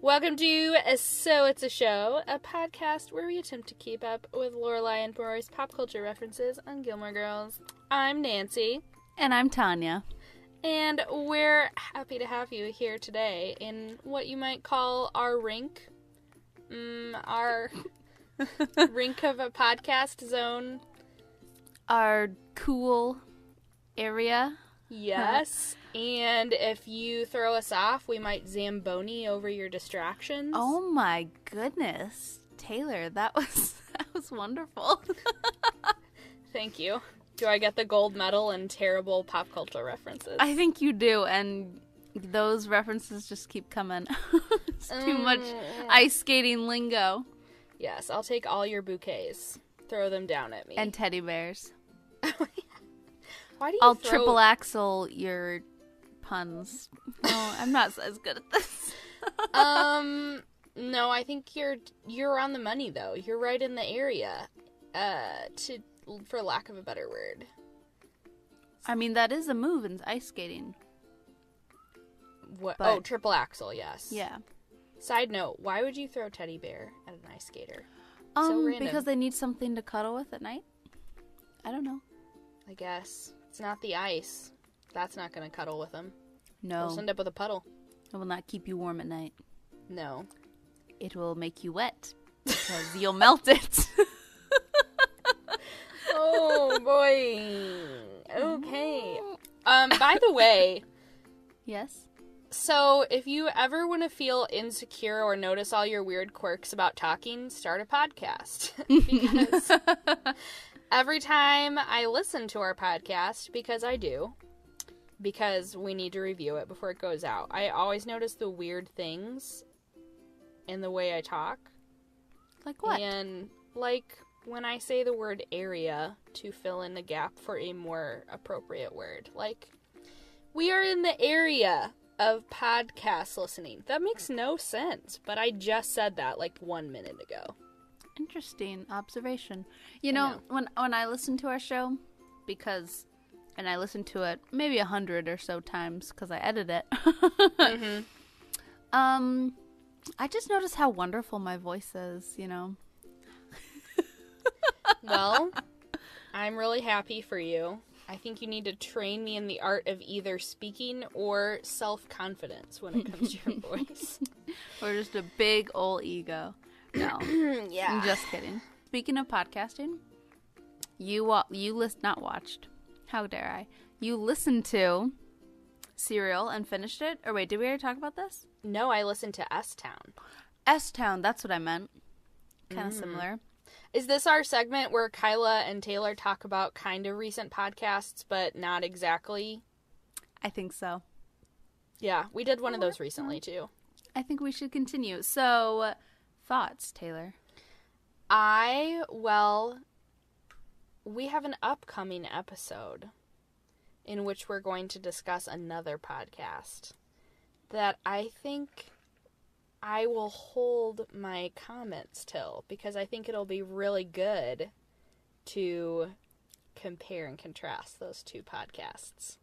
Welcome to So It's a Show, a podcast where we attempt to keep up with Lorelai and Rory's pop culture references on Gilmore Girls. I'm Nancy. And I'm Tonya. And we're happy to have you here today in what you might call our rink. Our rink of a podcast zone. Our cool area. Yes. And if you throw us off, we might Zamboni over your distractions. Oh my goodness. Taylor, that was wonderful. Thank you. Do I get the gold medal in terrible pop culture references? I think you do, and those references just keep coming. It's too much ice skating lingo. Yes, I'll take all your bouquets. Throw them down at me. And teddy bears. Why do you I'll triple axle your puns. No, I'm not as good at this. No, I think you're on the money though. You're right in the area. For lack of a better word. I mean, that is a move in ice skating. What? Oh, triple axle, yes. Yeah. Side note, why would you throw teddy bear at an ice skater? So random. Because they need something to cuddle with at night. I don't know. I guess. It's not the ice. That's not going to cuddle with them. No. They'll end up with a puddle. It will not keep you warm at night. No. It will make you wet. Because you'll melt it. Oh, boy. Okay. By the way. Yes? So, if you ever want to feel insecure or notice all your weird quirks about talking, start a podcast. Because every time I listen to our podcast, because I do, because we need to review it before it goes out, I always notice the weird things in the way I talk. Like what? And, like, when I say the word area to fill in the gap for a more appropriate word. Like, we are in the area of podcast listening. That makes no sense, but I just said that like 1 minute ago. Interesting observation. You know, when I listen to our show, and I listen to it maybe 100 or so times because I edit it. Mm-hmm. I just notice how wonderful my voice is, you know. Well, I'm really happy for you. I think you need to train me in the art of either speaking or self-confidence when it comes to your voice. Or just a big old ego. No. Yeah. I'm just kidding. Speaking of podcasting, not watched. How dare I? You listened to Serial and finished it? Or wait, did we already talk about this? No, I listened to S-Town. S-Town, that's what I meant. Kind of similar. Is this our segment where Kyla and Taylor talk about kind of recent podcasts, but not exactly? I think so. Yeah, we did one of those recently, too. I think we should continue. So, thoughts, Taylor? We have an upcoming episode in which we're going to discuss another podcast that I think I will hold my comments till, because I think it'll be really good to compare and contrast those two podcasts.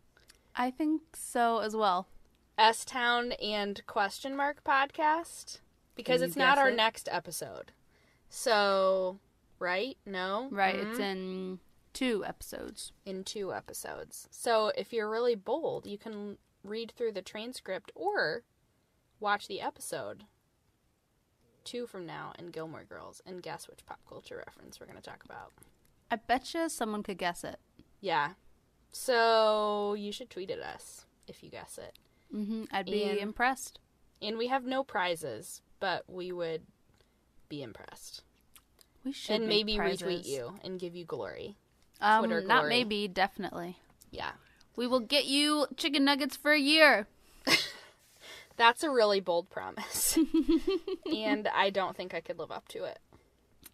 I think so as well. S-Town and question mark podcast, because it's not our next episode. So, right? No? Right, it's in 2 episodes. In 2 episodes. So, if you're really bold, you can read through the transcript or watch the episode 2 from now in Gilmore Girls and guess which pop culture reference we're going to talk about. I betcha someone could guess it. Yeah. So you should tweet at us if you guess it. I'd be impressed. And we have no prizes, but we would be impressed. We should and maybe prizes. Retweet you and give you glory. Twitter glory. Not maybe, definitely. Yeah. We will get you chicken nuggets for a year. That's a really bold promise. And I don't think I could live up to it.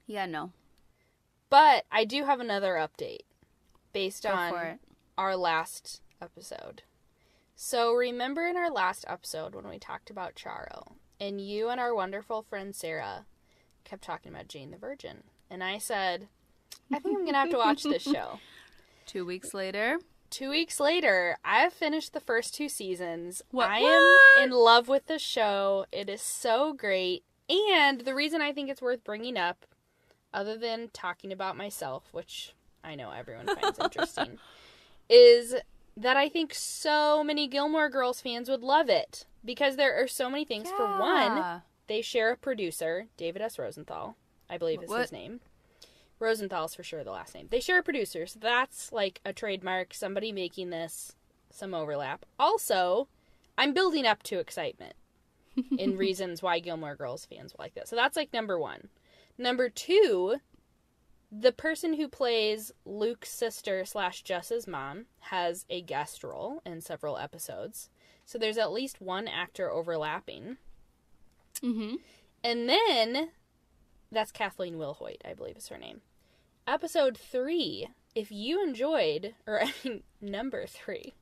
Yeah, no. But I do have another update based on our last episode. So remember in our last episode when we talked about Charo, and you and our wonderful friend Sarah kept talking about Jane the Virgin. And I said, I think I'm going to have to watch this show. 2 weeks later. 2 weeks later, I've finished the first 2 seasons. What? I am in love with the show. It is so great. And the reason I think it's worth bringing up, other than talking about myself, which I know everyone finds interesting, is that I think so many Gilmore Girls fans would love it. Because there are so many things. Yeah. For one, they share a producer, David S. Rosenthal, I believe is his name. Rosenthal's for sure the last name. They share a producer, so that's like a trademark, somebody making this, some overlap. Also, I'm building up to excitement in reasons why Gilmore Girls fans will like this. So that's like number 1. Number 2, the person who plays Luke's sister / Jess's mom has a guest role in several episodes. So there's at least one actor overlapping. Mm-hmm. And then, that's Kathleen Wilhoit, I believe is her name. Episode 3, if you enjoyed, number 3,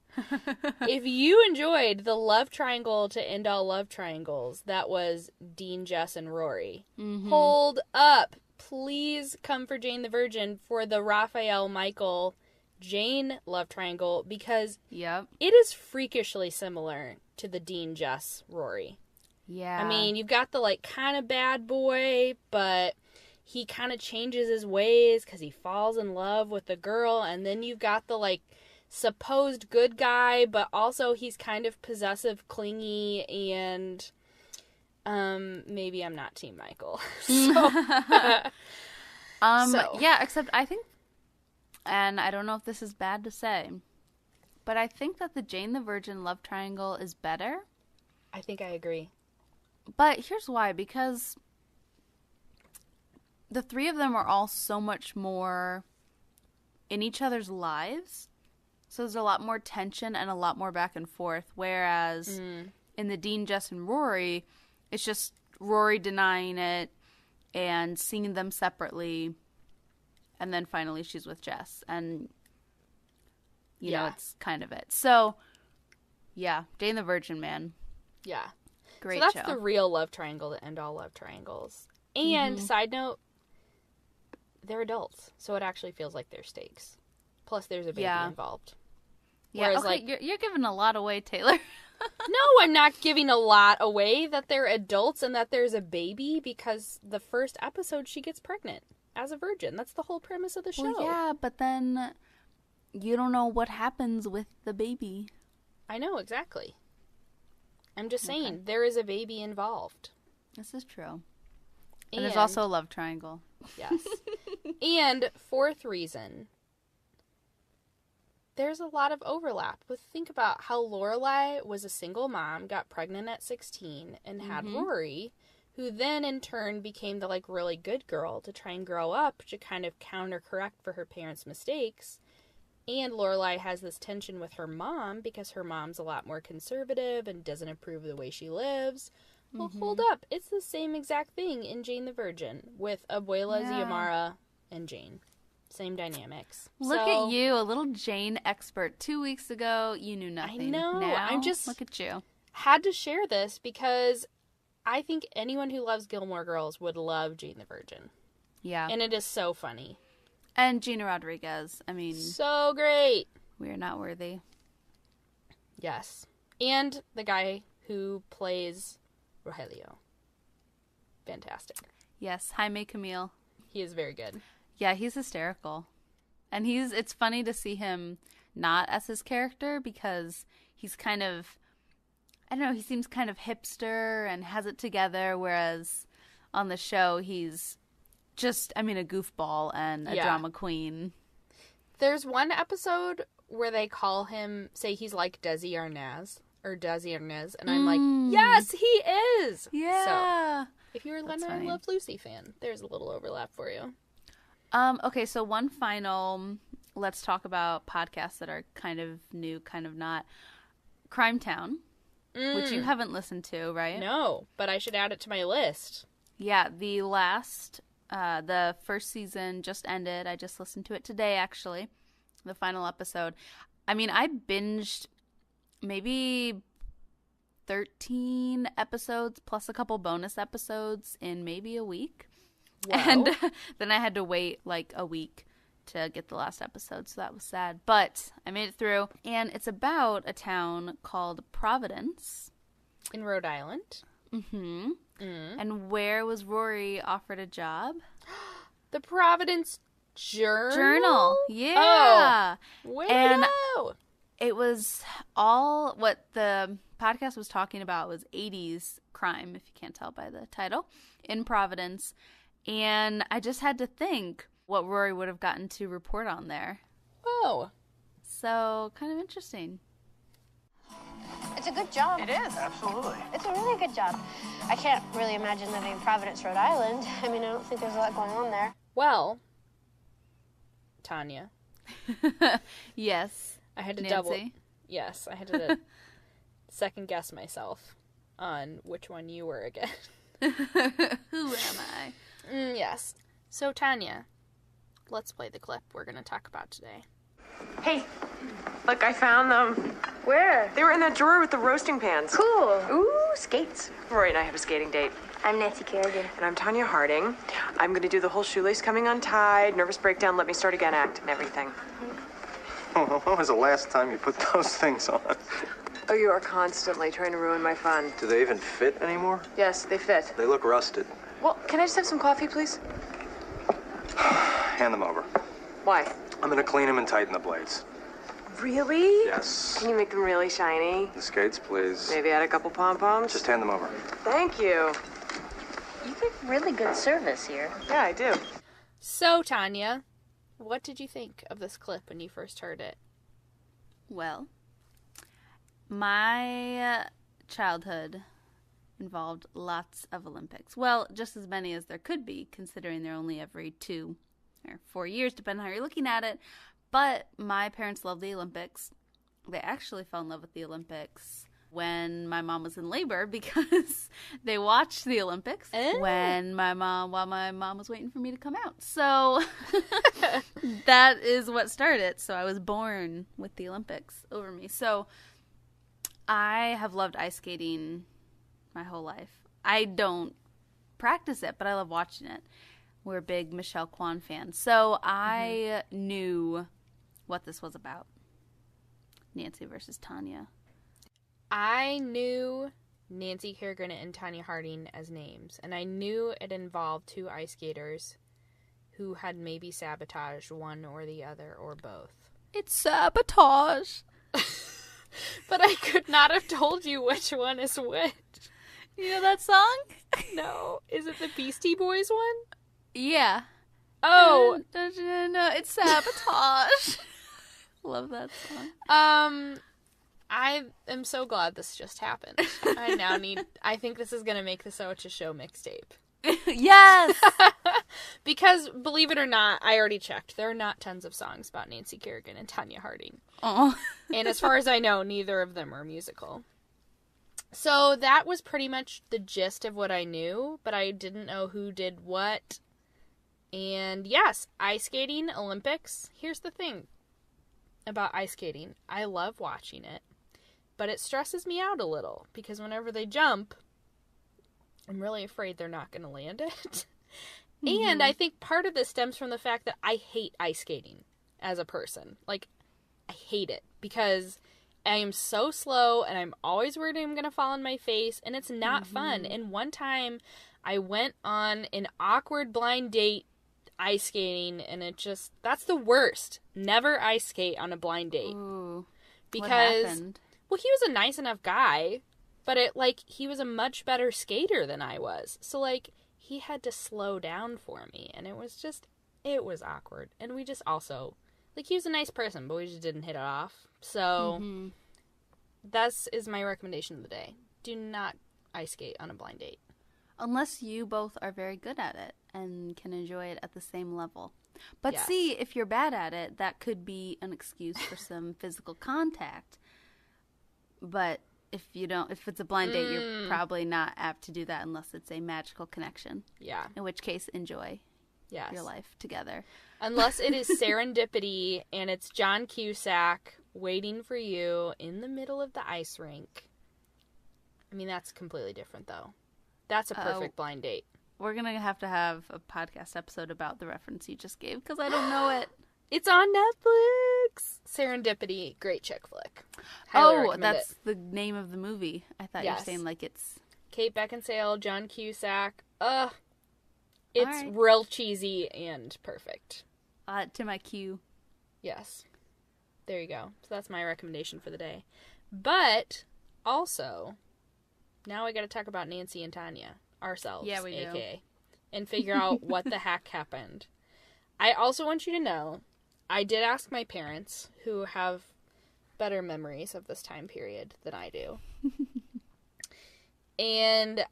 if you enjoyed the love triangle to end all love triangles, that was Dean, Jess, and Rory. Mm-hmm. Hold up. Please come for Jane the Virgin for the Raphael, Michael, Jane love triangle, because Yep. it is freakishly similar to the Dean, Jess, Rory. Yeah. I mean, you've got the, like, kind of bad boy, but he kind of changes his ways because he falls in love with the girl, and then you've got the, like, supposed good guy, but also he's kind of possessive, clingy, and maybe I'm not Team Michael. Yeah, except I think, and I don't know if this is bad to say, but I think that the Jane the Virgin love triangle is better. I think I agree. But here's why, because the 3 of them are all so much more in each other's lives. So there's a lot more tension and a lot more back and forth. Whereas in the Dean, Jess, and Rory, it's just Rory denying it and seeing them separately. And then finally she's with Jess. And, you know, it's kind of it. So, yeah, Jane the Virgin, man. Yeah. Great so show. that's the real love triangle to end all love triangles. And, side note, they're adults. So it actually feels like there's stakes. Plus, there's a baby involved. Yeah, whereas, okay, you're giving a lot away, Taylor. No, I'm not giving a lot away that they're adults and that there's a baby, because the first episode she gets pregnant as a virgin. That's the whole premise of the show. Well, yeah, but then you don't know what happens with the baby. I know, exactly. I'm just saying, there is a baby involved. This is true. And there's also a love triangle. Yes. And 4th reason, there's a lot of overlap. But think about how Lorelai was a single mom, got pregnant at 16, and had Rory, who then in turn became the, like, really good girl to try and grow up to kind of counter-correct for her parents' mistakes. And Lorelai has this tension with her mom because her mom's a lot more conservative and doesn't approve of the way she lives. Well, hold up. It's the same exact thing in Jane the Virgin with Abuela Xiomara and Jane. Same dynamics. Look at you, a little Jane expert. 2 weeks ago, you knew nothing. I know. Now, I'm just... Look at you. Had to share this because I think anyone who loves Gilmore Girls would love Jane the Virgin. Yeah. And it is so funny. And Gina Rodriguez. I mean... So great. We are not worthy. Yes. And the guy who plays Rogelio. Fantastic. Yes, Jaime Camille. He is very good. Yeah, he's hysterical. And it's funny to see him not as his character because he's kind of, I don't know, he seems kind of hipster and has it together, whereas on the show he's just, I mean, a goofball and a drama queen. There's one episode where they call him, say he's like Desi Arnaz, and I'm like, yes, he is! Yeah. So, if you're a Lena I Love Lucy fan, there's a little overlap for you. Okay, so one final, let's talk about podcasts that are kind of new, kind of not. Crime Town, which you haven't listened to, right? No, but I should add it to my list. Yeah, the first season just ended. I just listened to it today, actually, the final episode. I mean, I binged maybe 13 episodes plus a couple bonus episodes in maybe a week. Wow. And then I had to wait like a week to get the last episode, so that was sad. But I made it through, and it's about a town called Providence. In Rhode Island. Mm-hmm. And where was Rory offered a job? The Providence Journal. Yeah. Oh, way and to go. It was all what the podcast was talking about was 80s crime, if you can't tell by the title, in Providence. And I just had to think what Rory would have gotten to report on there. Oh. So, kind of interesting. It's a good job. It is. Absolutely. It's a really good job. I can't really imagine living in Providence, Rhode Island. I mean, I don't think there's a lot going on there. Well, Tonya. Yes. I had to Nancy. Yes, I had to second guess myself on which one you were again. Who am I? Yes. So, Tonya, let's play the clip we're going to talk about today. Hey, look, I found them. Where? They were in that drawer with the roasting pans. Cool. Ooh, skates. Rory and I have a skating date. I'm Nancy Kerrigan. And I'm Tonya Harding. I'm going to do the whole shoelace coming untied, nervous breakdown, let me start again act and everything. Oh, when was the last time you put those things on? Oh, you are constantly trying to ruin my fun. Do they even fit anymore? Yes, they fit. They look rusted. Well, can I just have some coffee, please? Hand them over. Why? I'm gonna clean them and tighten the blades. Really? Yes. Can you make them really shiny? The skates, please. Maybe add a couple pom-poms? Just hand them over. Thank you. You get really good service here. Yeah, I do. So, Tonya, what did you think of this clip when you first heard it? Well, my childhood involved lots of Olympics. Well, just as many as there could be, considering they're only every 2 or 4 years, depending on how you're looking at it. But my parents loved the Olympics. They actually fell in love with the Olympics when my mom was in labor because they watched the Olympics while my mom was waiting for me to come out. So that is what started. So I was born with the Olympics over me. So I have loved ice skating my whole life. I don't practice it, but I love watching it. We're big Michelle Kwan fans. So I knew what this was about. Nancy versus Tonya. I knew Nancy Kerrigan and Tonya Harding as names, and I knew it involved 2 ice skaters who had maybe sabotaged one or the other or both. It's sabotage. But I could not have told you which one is which. You know that song? No. Is it the Beastie Boys one? Yeah. Oh. No, it's sabotage. Love that song. I am so glad this just happened. I think this is going to make the So It's a Show mixtape. Yes! Because, believe it or not, I already checked. There are not tons of songs about Nancy Kerrigan and Tonya Harding. Oh. And as far as I know, neither of them are musical. So that was pretty much the gist of what I knew, but I didn't know who did what. And yes, ice skating, Olympics. Here's the thing about ice skating. I love watching it, but it stresses me out a little because whenever they jump, I'm really afraid they're not going to land it. Mm-hmm. And I think part of this stems from the fact that I hate ice skating as a person. Like, I hate it because I am so slow and I'm always worried I'm going to fall on my face and it's not fun. And one time I went on an awkward blind date ice skating and that's the worst. Never ice skate on a blind date. Ooh. Because, what happened? Well, he was a nice enough guy, but he was a much better skater than I was. So, he had to slow down for me, and it was awkward. And we just also, he was a nice person, but we just didn't hit it off. So, that is my recommendation of the day. Do not ice skate on a blind date. Unless you both are very good at it and can enjoy it at the same level. But Yes. see, if you're bad at it, that could be an excuse for some physical contact. But if it's a blind date, you're probably not apt to do that unless it's a magical connection. Yeah. In which case, enjoy Yes. your life together. Unless it is serendipity and it's John Cusack waiting for you in the middle of the ice rink. I mean, that's completely different, though. That's a perfect blind date. We're going to have a podcast episode about the reference you just gave because I don't know it. It's on Netflix. Serendipity, great chick flick. Highly recommend that's it. the name of the movie. I thought you were saying like it's... Kate Beckinsale, John Cusack. It's right. real cheesy and perfect. to my queue. Yes. There you go. So that's my recommendation for the day. But also, now we got to talk about Nancy and Tonya ourselves. Yeah, we do. AKA, and figure out what the heck happened. I also want you to know, I did ask my parents, who have better memories of this time period than I do. And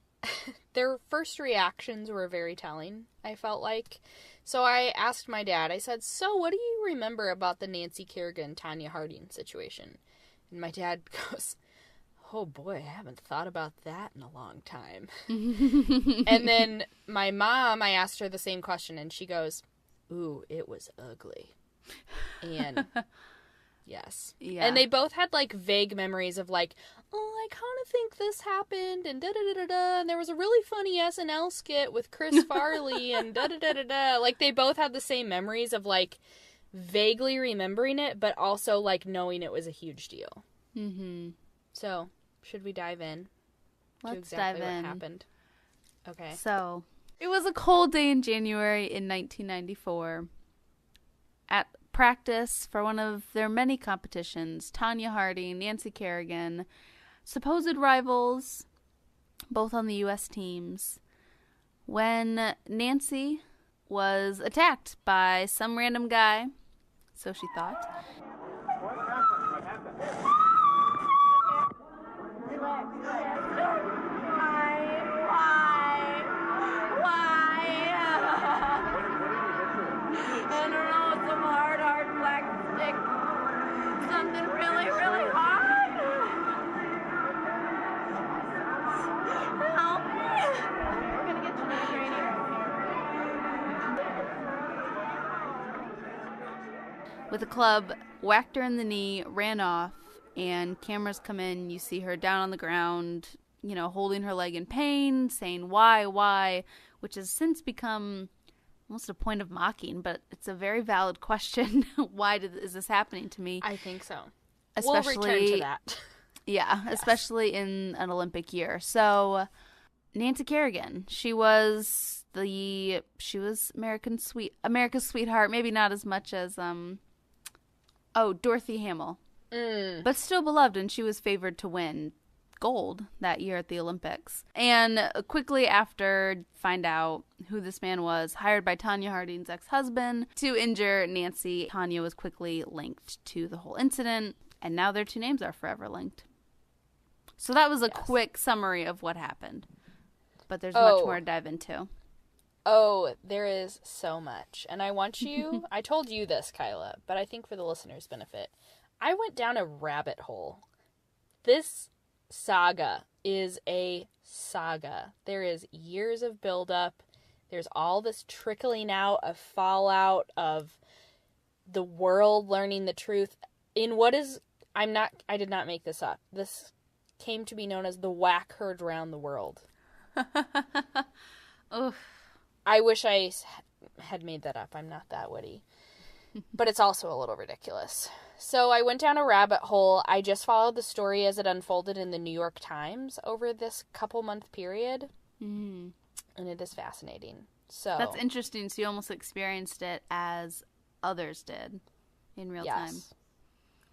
their first reactions were very telling, I felt like. So I asked my dad, I said, so what do you remember about the Nancy Kerrigan, Tonya Harding situation? And my dad goes, oh boy, I haven't thought about that in a long time. And then my mom, I asked her the same question, and she goes, ooh, it was ugly. And yes. Yeah. And they both had like vague memories of like, oh, I kind of think this happened, and da-da-da-da-da, and there was a really funny SNL skit with Chris Farley, and da-da-da-da-da. Like, they both had the same memories of, like, vaguely remembering it, but also, like, knowing it was a huge deal. Mm-hmm. So, should we dive in? Let's exactly dive in. What happened? Okay. So, it was a cold day in January in 1994. At practice for one of their many competitions, Tonya Harding, Nancy Kerrigan, supposed rivals, both on the U.S. teams, when Nancy was attacked by some random guy, so she thought. I don't know, some hard black stick. Something really, really hard. Help me. We're gonna get you to the training. With a club, whacked her in the knee, ran off, and cameras come in. You see her down on the ground, you know, holding her leg in pain, saying, why? Which has since become almost a point of mocking, but it's a very valid question. Why is this happening to me? I think so. Especially, we'll return to that. Yeah, yes. Especially in an Olympic year. So, Nancy Kerrigan, she was America's sweetheart, maybe not as much as Dorothy Hamill. But still beloved, and she was favored to win gold that year at the Olympics. And quickly after, find out who this man was, hired by Tonya Harding's ex-husband to injure Nancy. Tonya was quickly linked to the whole incident, and now their two names are forever linked. So that was a quick summary of what happened. But there's much more to dive into. Oh, there is so much. And I want you, I told you this, Kyla, but I think for the listeners' benefit, I went down a rabbit hole. This saga is a saga. There is years of buildup. There's all this trickling out of fallout of the world learning the truth in what is, I did not make this up. This came to be known as the whack heard around the world. Oof. I wish I had made that up. I'm not that witty. But it's also a little ridiculous. So I went down a rabbit hole. I just followed the story as it unfolded in the New York Times over this couple-month period. Mm-hmm. And it is fascinating. So that's interesting. So you almost experienced it as others did in real time.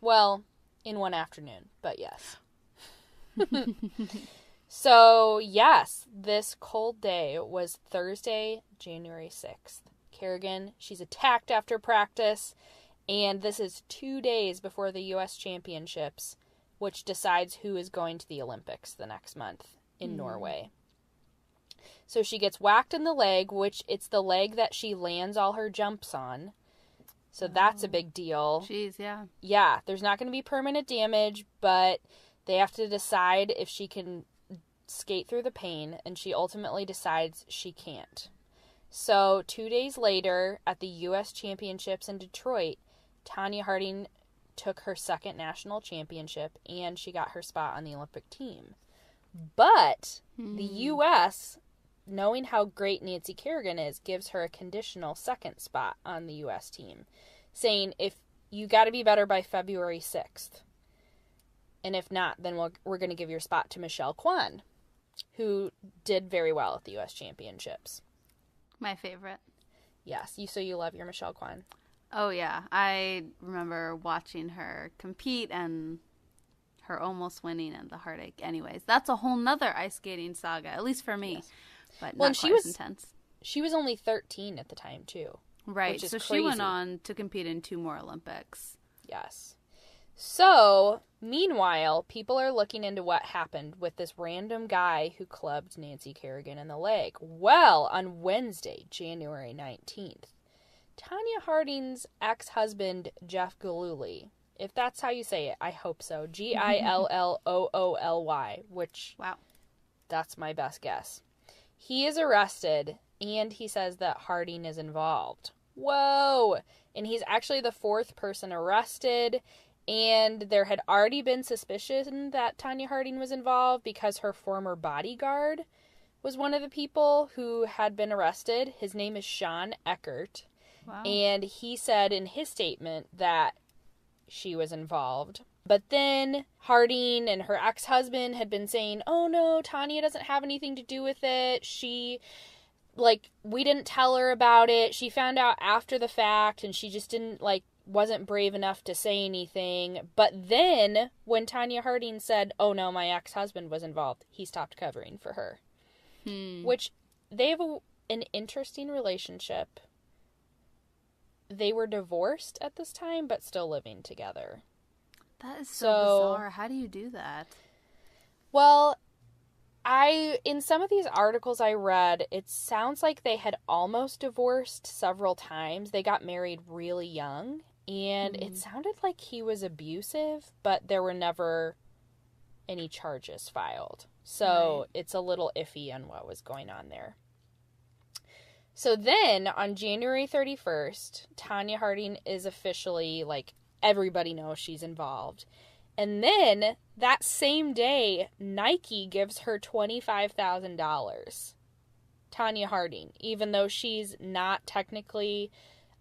Well, in one afternoon, but yes. So, yes, this cold day was Thursday, January 6th. Kerrigan, she's attacked after practice, and this is 2 days before the U.S. Championships, which decides who is going to the Olympics the next month in Norway. So she gets whacked in the leg, which it's the leg that she lands all her jumps on. So that's a big deal. Jeez, yeah. Yeah, there's not going to be permanent damage, but they have to decide if she can skate through the pain, and she ultimately decides she can't. So 2 days later, at the U.S. Championships in Detroit, Tonya Harding took her second national championship, and she got her spot on the Olympic team. But the U.S., knowing how great Nancy Kerrigan is, gives her a conditional second spot on the U.S. team, saying, if you got to be better by February 6th. And if not, then we're going to give your spot to Michelle Kwan, who did very well at the U.S. Championships. My favorite. Yes, so you love your Michelle Kwan. Oh, yeah. I remember watching her compete and her almost winning and the heartache. Anyways, that's a whole nother ice skating saga, at least for me. Yes. But not quite as intense. She was only 13 at the time, too. Right, so crazy. She went on to compete in 2 more Olympics. Yes. So, meanwhile, people are looking into what happened with this random guy who clubbed Nancy Kerrigan in the leg. Well, on Wednesday, January 19th, Tonya Harding's ex-husband, Jeff Gillooly, if that's how you say it, I hope so, Gillooly, which, wow, that's my best guess. He is arrested, and he says that Harding is involved. Whoa! And he's actually the 4th person arrested, and there had already been suspicion that Tonya Harding was involved because her former bodyguard was one of the people who had been arrested. His name is Sean Eckert. Wow. And he said in his statement that she was involved. But then Harding and her ex-husband had been saying, oh no, Tonya doesn't have anything to do with it. We didn't tell her about it. She found out after the fact, and she just wasn't brave enough to say anything. But then, when Tonya Harding said, oh no, my ex-husband was involved, he stopped covering for her. Which, they have an interesting relationship. They were divorced at this time, but still living together. That is so bizarre. How do you do that? Well, in some of these articles I read, it sounds like they had almost divorced several times. They got married really young, and it sounded like he was abusive, but there were never any charges filed. So It's a little iffy on what was going on there. So then, on January 31st, Tonya Harding is officially, everybody knows she's involved. And then, that same day, Nike gives her $25,000. Tonya Harding, even though she's not technically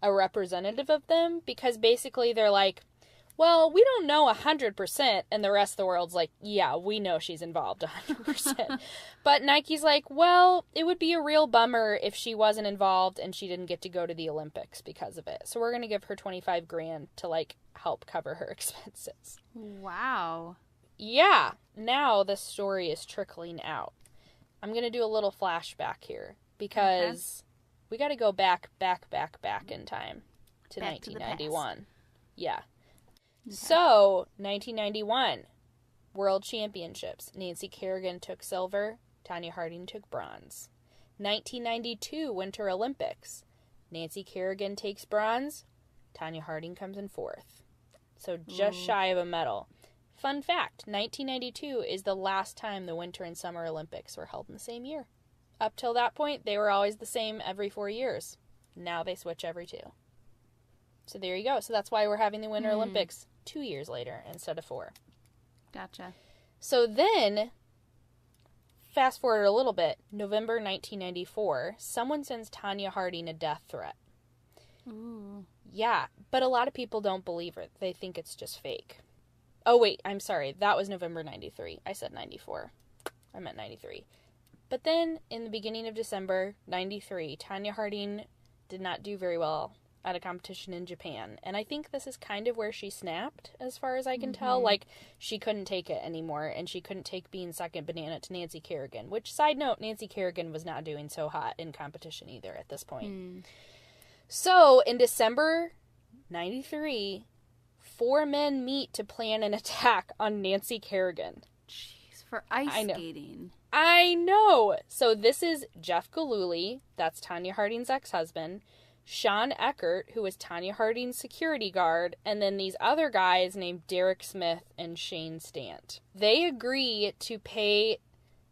a representative of them, because basically they're like, well, we don't know 100%, and the rest of the world's like, yeah, we know she's involved 100%. But Nike's like, well, it would be a real bummer if she wasn't involved and she didn't get to go to the Olympics because of it. So we're going to give her $25,000 to, help cover her expenses. Wow. Yeah. Now the story is trickling out. I'm going to do a little flashback here because we got to go back in time to 1991. Yeah. Okay. So, 1991, World Championships. Nancy Kerrigan took silver. Tonya Harding took bronze. 1992, Winter Olympics. Nancy Kerrigan takes bronze. Tonya Harding comes in 4th. So, just shy of a medal. Fun fact, 1992 is the last time the Winter and Summer Olympics were held in the same year. Up till that point, they were always the same every 4 years. Now they switch every 2. So there you go. So that's why we're having the Winter Olympics 2 years later instead of 4. Gotcha. So then, fast forward a little bit, November 1994, someone sends Tonya Harding a death threat. Ooh. Yeah, but a lot of people don't believe it. They think it's just fake. Oh, wait, I'm sorry. That was November 93. I said 94. I meant 93. But then, in the beginning of December 93, Tonya Harding did not do very well at a competition in Japan. And I think this is kind of where she snapped, as far as I can tell. She couldn't take it anymore, and she couldn't take being second banana to Nancy Kerrigan. Which, side note, Nancy Kerrigan was not doing so hot in competition either at this point. So, in December 93, 4 men meet to plan an attack on Nancy Kerrigan. Jeez, for ice skating. I know! So, this is Jeff Gillooly, that's Tonya Harding's ex-husband, Sean Eckert, who was Tonya Harding's security guard, and then these other guys named Derek Smith and Shane Stant. They agree to pay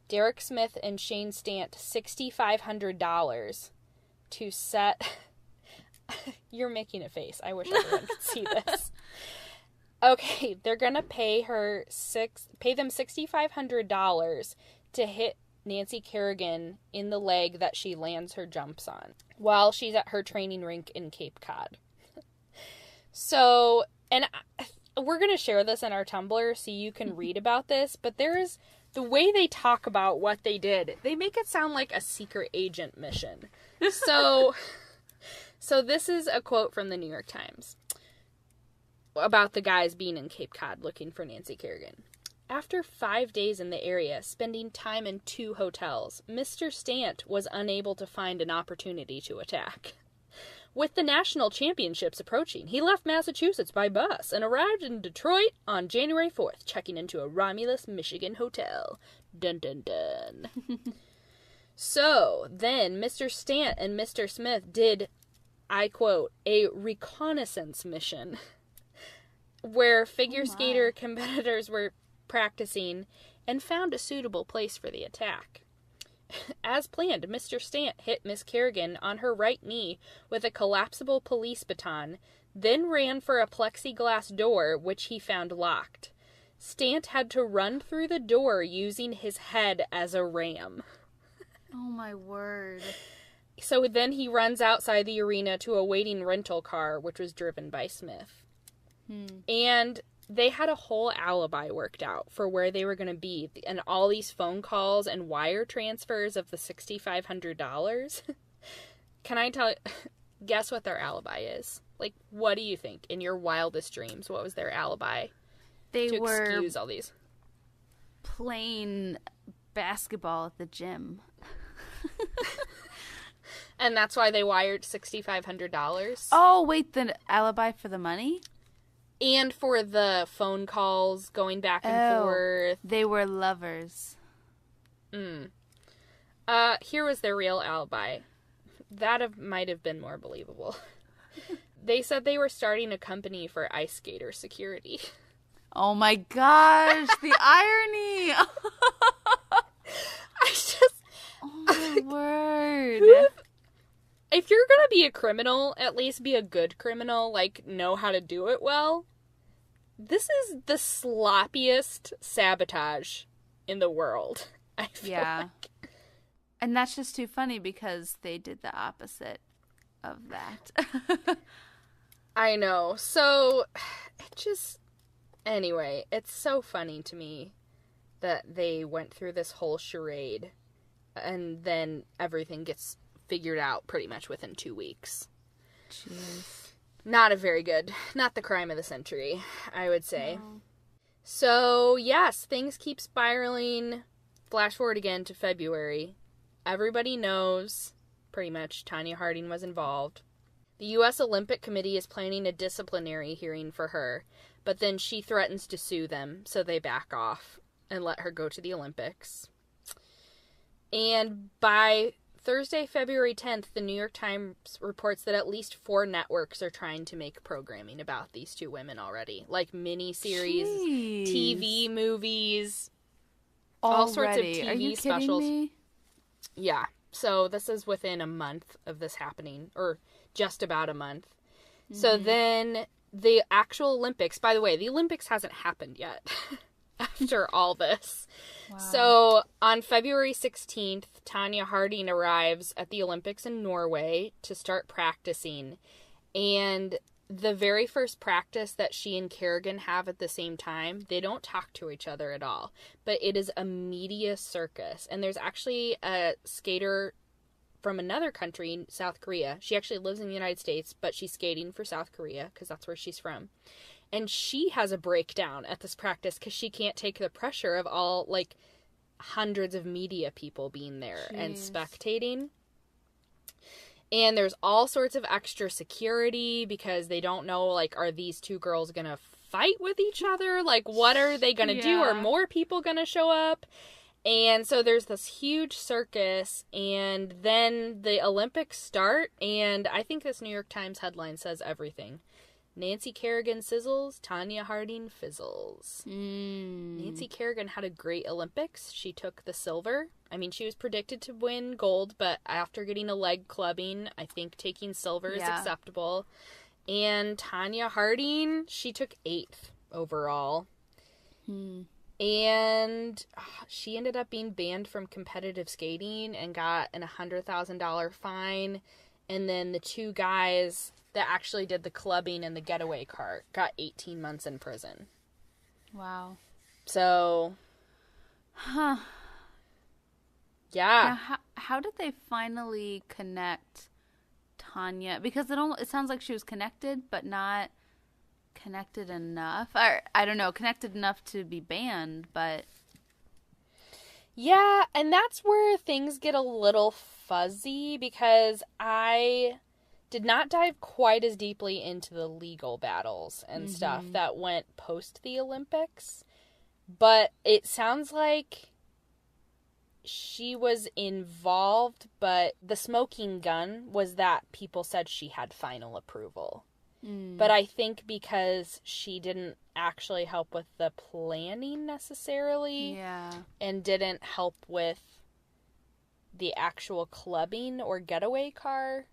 Derek Smith and Shane Stant $6,500 to set... You're making a face. I wish everyone could see this. Okay, they're gonna pay them $6,500 to hit Nancy Kerrigan in the leg that she lands her jumps on while she's at her training rink in Cape Cod. So, and we're going to share this in our Tumblr so you can read about this, but there's the way they talk about what they did. They make it sound like a secret agent mission. So this is a quote from the New York Times about the guys being in Cape Cod looking for Nancy Kerrigan. After 5 days in the area, spending time in 2 hotels, Mr. Stant was unable to find an opportunity to attack. With the national championships approaching, he left Massachusetts by bus and arrived in Detroit on January 4th, checking into a Romulus, Michigan hotel. Dun dun dun. So, then Mr. Stant and Mr. Smith did, I quote, a reconnaissance mission where figure skater competitors were practicing and found a suitable place for the attack. As planned, Mr. Stant hit Miss Kerrigan on her right knee with a collapsible police baton, then ran for a plexiglass door, which he found locked. Stant had to run through the door using his head as a ram. Oh my word. So then he runs outside the arena to a waiting rental car, which was driven by Smith. And they had a whole alibi worked out for where they were going to be, and all these phone calls and wire transfers of the $6,500. Can I tell you, guess what their alibi is? Like, what do you think? In your wildest dreams, what was their alibi? They were excuse all these. playing basketball at the gym. And that's why they wired $6,500? Oh, wait, the alibi for the money? And for the phone calls going back and forth. They were lovers. Here was their real alibi. That might have been more believable. They said they were starting a company for ice skater security. Oh my gosh, the irony! Oh my word. If you're gonna be a criminal, at least be a good criminal, like, know how to do it well. This is the sloppiest sabotage in the world, I feel like. And that's just too funny because they did the opposite of that. I know. So, anyway, it's so funny to me that they went through this whole charade and then everything gets figured out pretty much within 2 weeks. Jeez. Not the crime of the century, I would say. No. So, yes, things keep spiraling. Flash forward again to February. Everybody knows, pretty much, Tonya Harding was involved. The U.S. Olympic Committee is planning a disciplinary hearing for her, but then she threatens to sue them, so they back off and let her go to the Olympics. And by Thursday, February 10th, the New York Times reports that at least 4 networks are trying to make programming about these 2 women already. Like mini-series, TV movies, all sorts of TV Are you specials. Kidding me? Yeah. So this is within a month of this happening, or just about a month. Mm-hmm. So then the actual Olympics, by the way, the Olympics hasn't happened yet after all this. Wow. So on February 16th, Tonya Harding arrives at the Olympics in Norway to start practicing. And the very first practice that she and Kerrigan have at the same time, they don't talk to each other at all. But it is a media circus. And there's actually a skater from another country, South Korea. She actually lives in the United States, but she's skating for South Korea because that's where she's from. And she has a breakdown at this practice because she can't take the pressure of all, like, hundreds of media people being there and spectating. And there's all sorts of extra security because they don't know, like, are these 2 girls going to fight with each other? Like, what are they going to do? Are more people going to show up? And so there's this huge circus, and then the Olympics start, and I think this New York Times headline says everything. Nancy Kerrigan sizzles, Tonya Harding fizzles. Nancy Kerrigan had a great Olympics. She took the silver. I mean, she was predicted to win gold, but after getting a leg clubbing, I think taking silver is acceptable. And Tonya Harding, she took 8th overall. And she ended up being banned from competitive skating and got a $100,000 fine. And then the 2 guys that actually did the clubbing and the getaway car got 18 months in prison. Wow. So, huh. Yeah. Now, how did they finally connect Tonya? Because it sounds like she was connected, but not connected enough. Or, I don't know, connected enough to be banned, but... Yeah, and that's where things get a little fuzzy, because I did not dive quite as deeply into the legal battles and stuff that went post the Olympics. But it sounds like she was involved, but the smoking gun was that people said she had final approval. But I think because she didn't actually help with the planning necessarily, and didn't help with the actual clubbing or getaway car,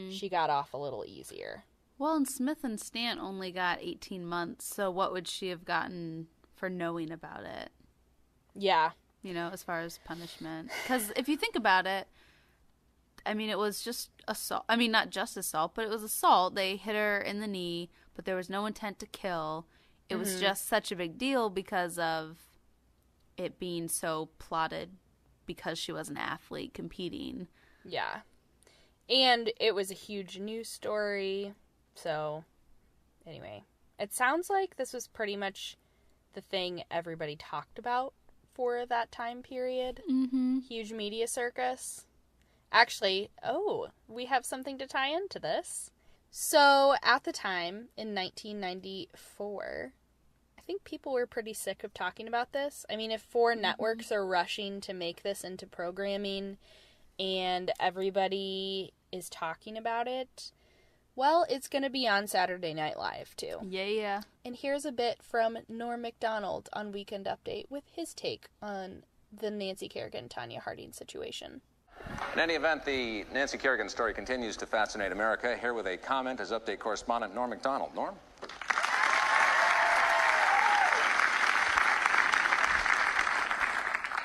she got off a little easier. Well, and Smith and Stant only got 18 months, so what would she have gotten for knowing about it? Yeah. You know, as far as punishment. Because if you think about it, I mean, it was just assault. I mean, not just assault, but it was assault. They hit her in the knee, but there was no intent to kill. It was just such a big deal because of it being so plotted because she was an athlete competing. Yeah. And it was a huge news story. So, anyway. It sounds like this was pretty much the thing everybody talked about for that time period. Huge media circus. Actually, we have something to tie into this. So, at the time, in 1994, I think people were pretty sick of talking about this. I mean, if 4 networks are rushing to make this into programming and everybody is talking about it, well, it's going to be on Saturday Night Live, too. Yeah. And here's a bit from Norm Macdonald on Weekend Update with his take on the Nancy Kerrigan, Tonya Harding situation. In any event, the Nancy Kerrigan story continues to fascinate America. Here with a comment is Update correspondent Norm Macdonald. Norm?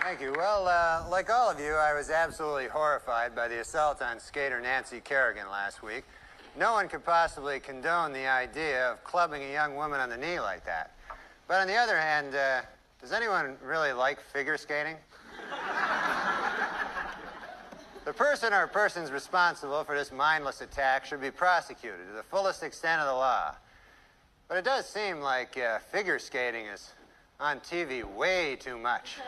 Thank you. Well, like all of you, I was absolutely horrified by the assault on skater Nancy Kerrigan last week. No one could possibly condone the idea of clubbing a young woman on the knee like that. But on the other hand, does anyone really like figure skating? The person or persons responsible for this mindless attack should be prosecuted to the fullest extent of the law. But it does seem like figure skating is on TV way too much.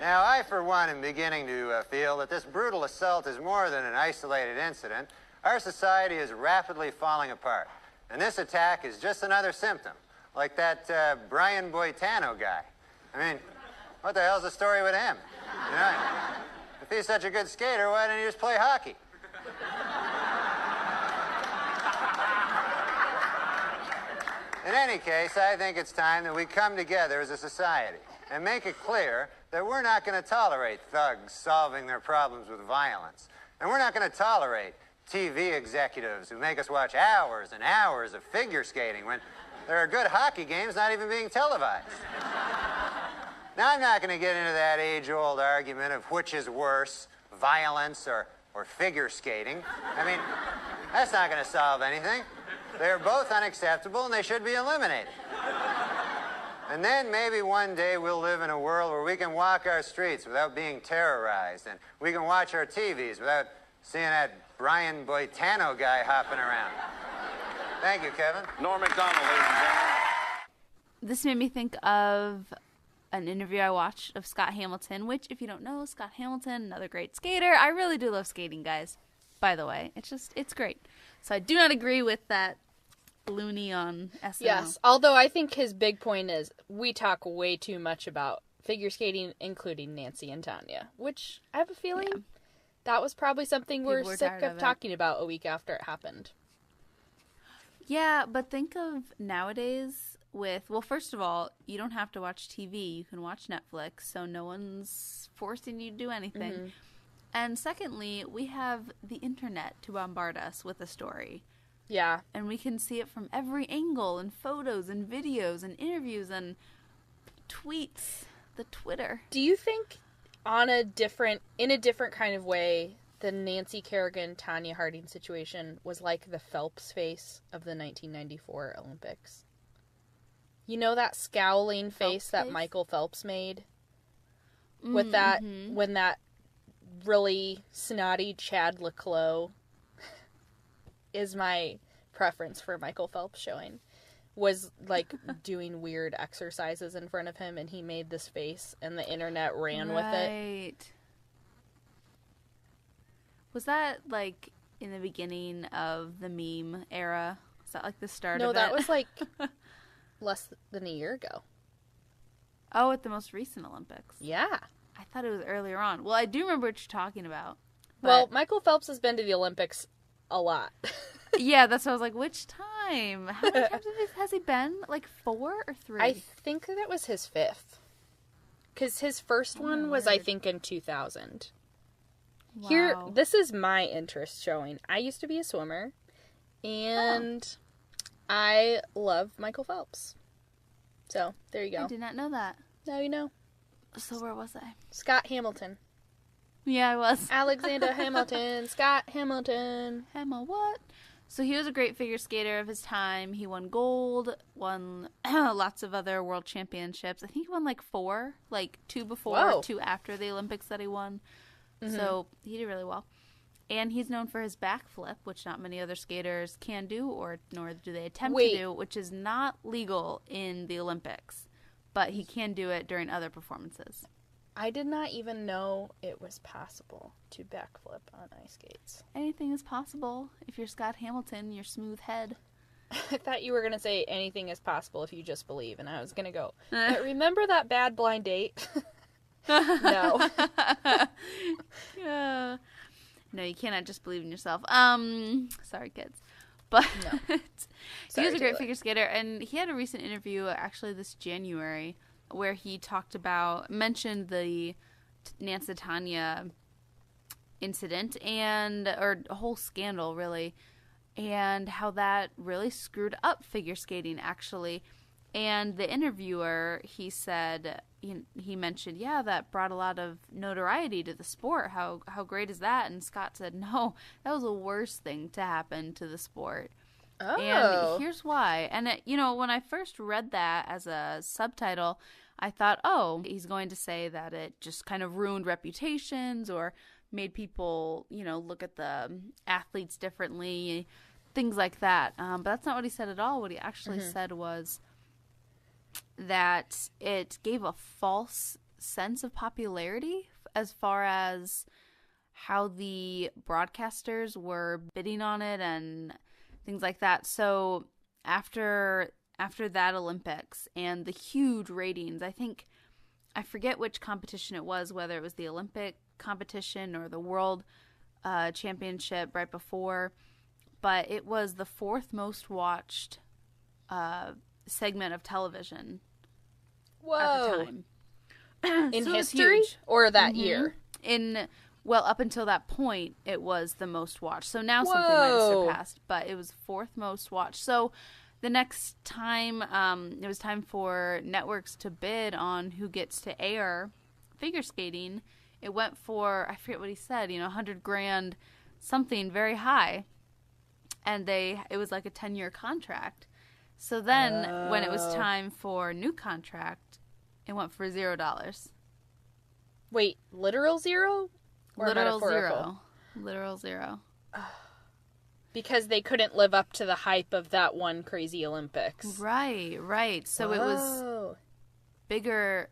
Now, I, for one, am beginning to feel that this brutal assault is more than an isolated incident. Our society is rapidly falling apart, and this attack is just another symptom, like that Brian Boitano guy. I mean, what the hell's the story with him? You know, if he's such a good skater, why didn't he just play hockey? In any case, I think it's time that we come together as a society and make it clear that we're not going to tolerate thugs solving their problems with violence. And we're not going to tolerate TV executives who make us watch hours and hours of figure skating when there are good hockey games not even being televised. Now, I'm not going to get into that age-old argument of which is worse, violence or figure skating. I mean, that's not going to solve anything. They're both unacceptable, and they should be eliminated. And then maybe one day we'll live in a world where we can walk our streets without being terrorized, and we can watch our TVs without seeing that Brian Boitano guy hopping around. Thank you, Kevin. Norm Macdonald, ladies and gentlemen. This made me think of an interview I watched of Scott Hamilton, which, if you don't know, Scott Hamilton, another great skater. I really do love skating, guys. By the way, it's great. So I do not agree with that loony on SNL. Yes, although I think his big point is we talk way too much about figure skating, including Nancy and Tonya, which I have a feeling that was probably something we're sick of talking about a week after it happened. Yeah, but think of nowadays with, well, first of all, you don't have to watch TV. You can watch Netflix, so no one's forcing you to do anything. And secondly, we have the internet to bombard us with a story. Yeah. And we can see it from every angle, and photos and videos and interviews and tweets, the Twitter. Do you think in a different kind of way the Nancy Kerrigan, Tonya Harding situation was like the Phelps face of the 1994 Olympics. You know that scowling face that Michael Phelps made? With that, when that really snotty Chad Leclos is my preference for Michael Phelps showing, was like doing weird exercises in front of him, and he made this face, and the internet ran with it. Right. Was that like in the beginning of the meme era? Was that like the start of it? No, that was like less than a year ago. Oh, at the most recent Olympics. Yeah. I thought it was earlier on. Well, I do remember what you're talking about. Well, Michael Phelps has been to the Olympics a lot. Yeah, that's what I was like, which time? How many times has he been? Like 4 or 3? I think that was his 5th. Because his first one was, I think, in 2000. Wow. Here, this is my interest showing. I used to be a swimmer, and I love Michael Phelps. So, there you go. I did not know that. Now you know. So where was I? Scott Hamilton. Yeah, I was. Alexander Hamilton. Scott Hamilton. What? So he was a great figure skater of his time. He won gold, won lots of other world championships. I think he won like 4, like 2 before, 2 after the Olympics that he won. So he did really well. And he's known for his backflip, which not many other skaters can do, or nor do they attempt to do, which is not legal in the Olympics. But he can do it during other performances. I did not even know it was possible to backflip on ice skates. Anything is possible if you're Scott Hamilton, your smooth head. I thought you were going to say anything is possible if you just believe, and I was going to go, but remember that bad blind date? No. Yeah. No, you cannot just believe in yourself. Sorry, kids. But No. he was a great Taylor. figure skater, and he had a recent interview, actually this January, where he mentioned the Nancy and Tonya incident, or a whole scandal, really, and how that really screwed up figure skating, actually. And the interviewer, he said, he mentioned, yeah, that brought a lot of notoriety to the sport. How great is that? And Scott said, no, that was the worst thing to happen to the sport. Oh. And here's why. And, when I first read that as a subtitle, I thought, oh, he's going to say that it just kind of ruined reputations or made people, look at the athletes differently, things like that. But that's not what he said at all. What he actually said was that it gave a false sense of popularity as far as how the broadcasters were bidding on it and things like that. So after that Olympics and the huge ratings, I forget which competition it was, whether it was the Olympic competition or the World Championship right before, but it was the 4th most watched segment of television at the time. In So it was history huge. or that year? Up until that point, it was the most watched. So now something might have surpassed, but it was 4th most watched. So the next time, it was time for networks to bid on who gets to air figure skating. It went for, I forget what he said, $100,000, something very high. And it was like a 10-year contract. So then, when it was time for a new contract, it went for $0. Wait, literal 0? Or Literal metaphorical? 0. Literal 0. Because they couldn't live up to the hype of that one crazy Olympics. Right. So it was bigger.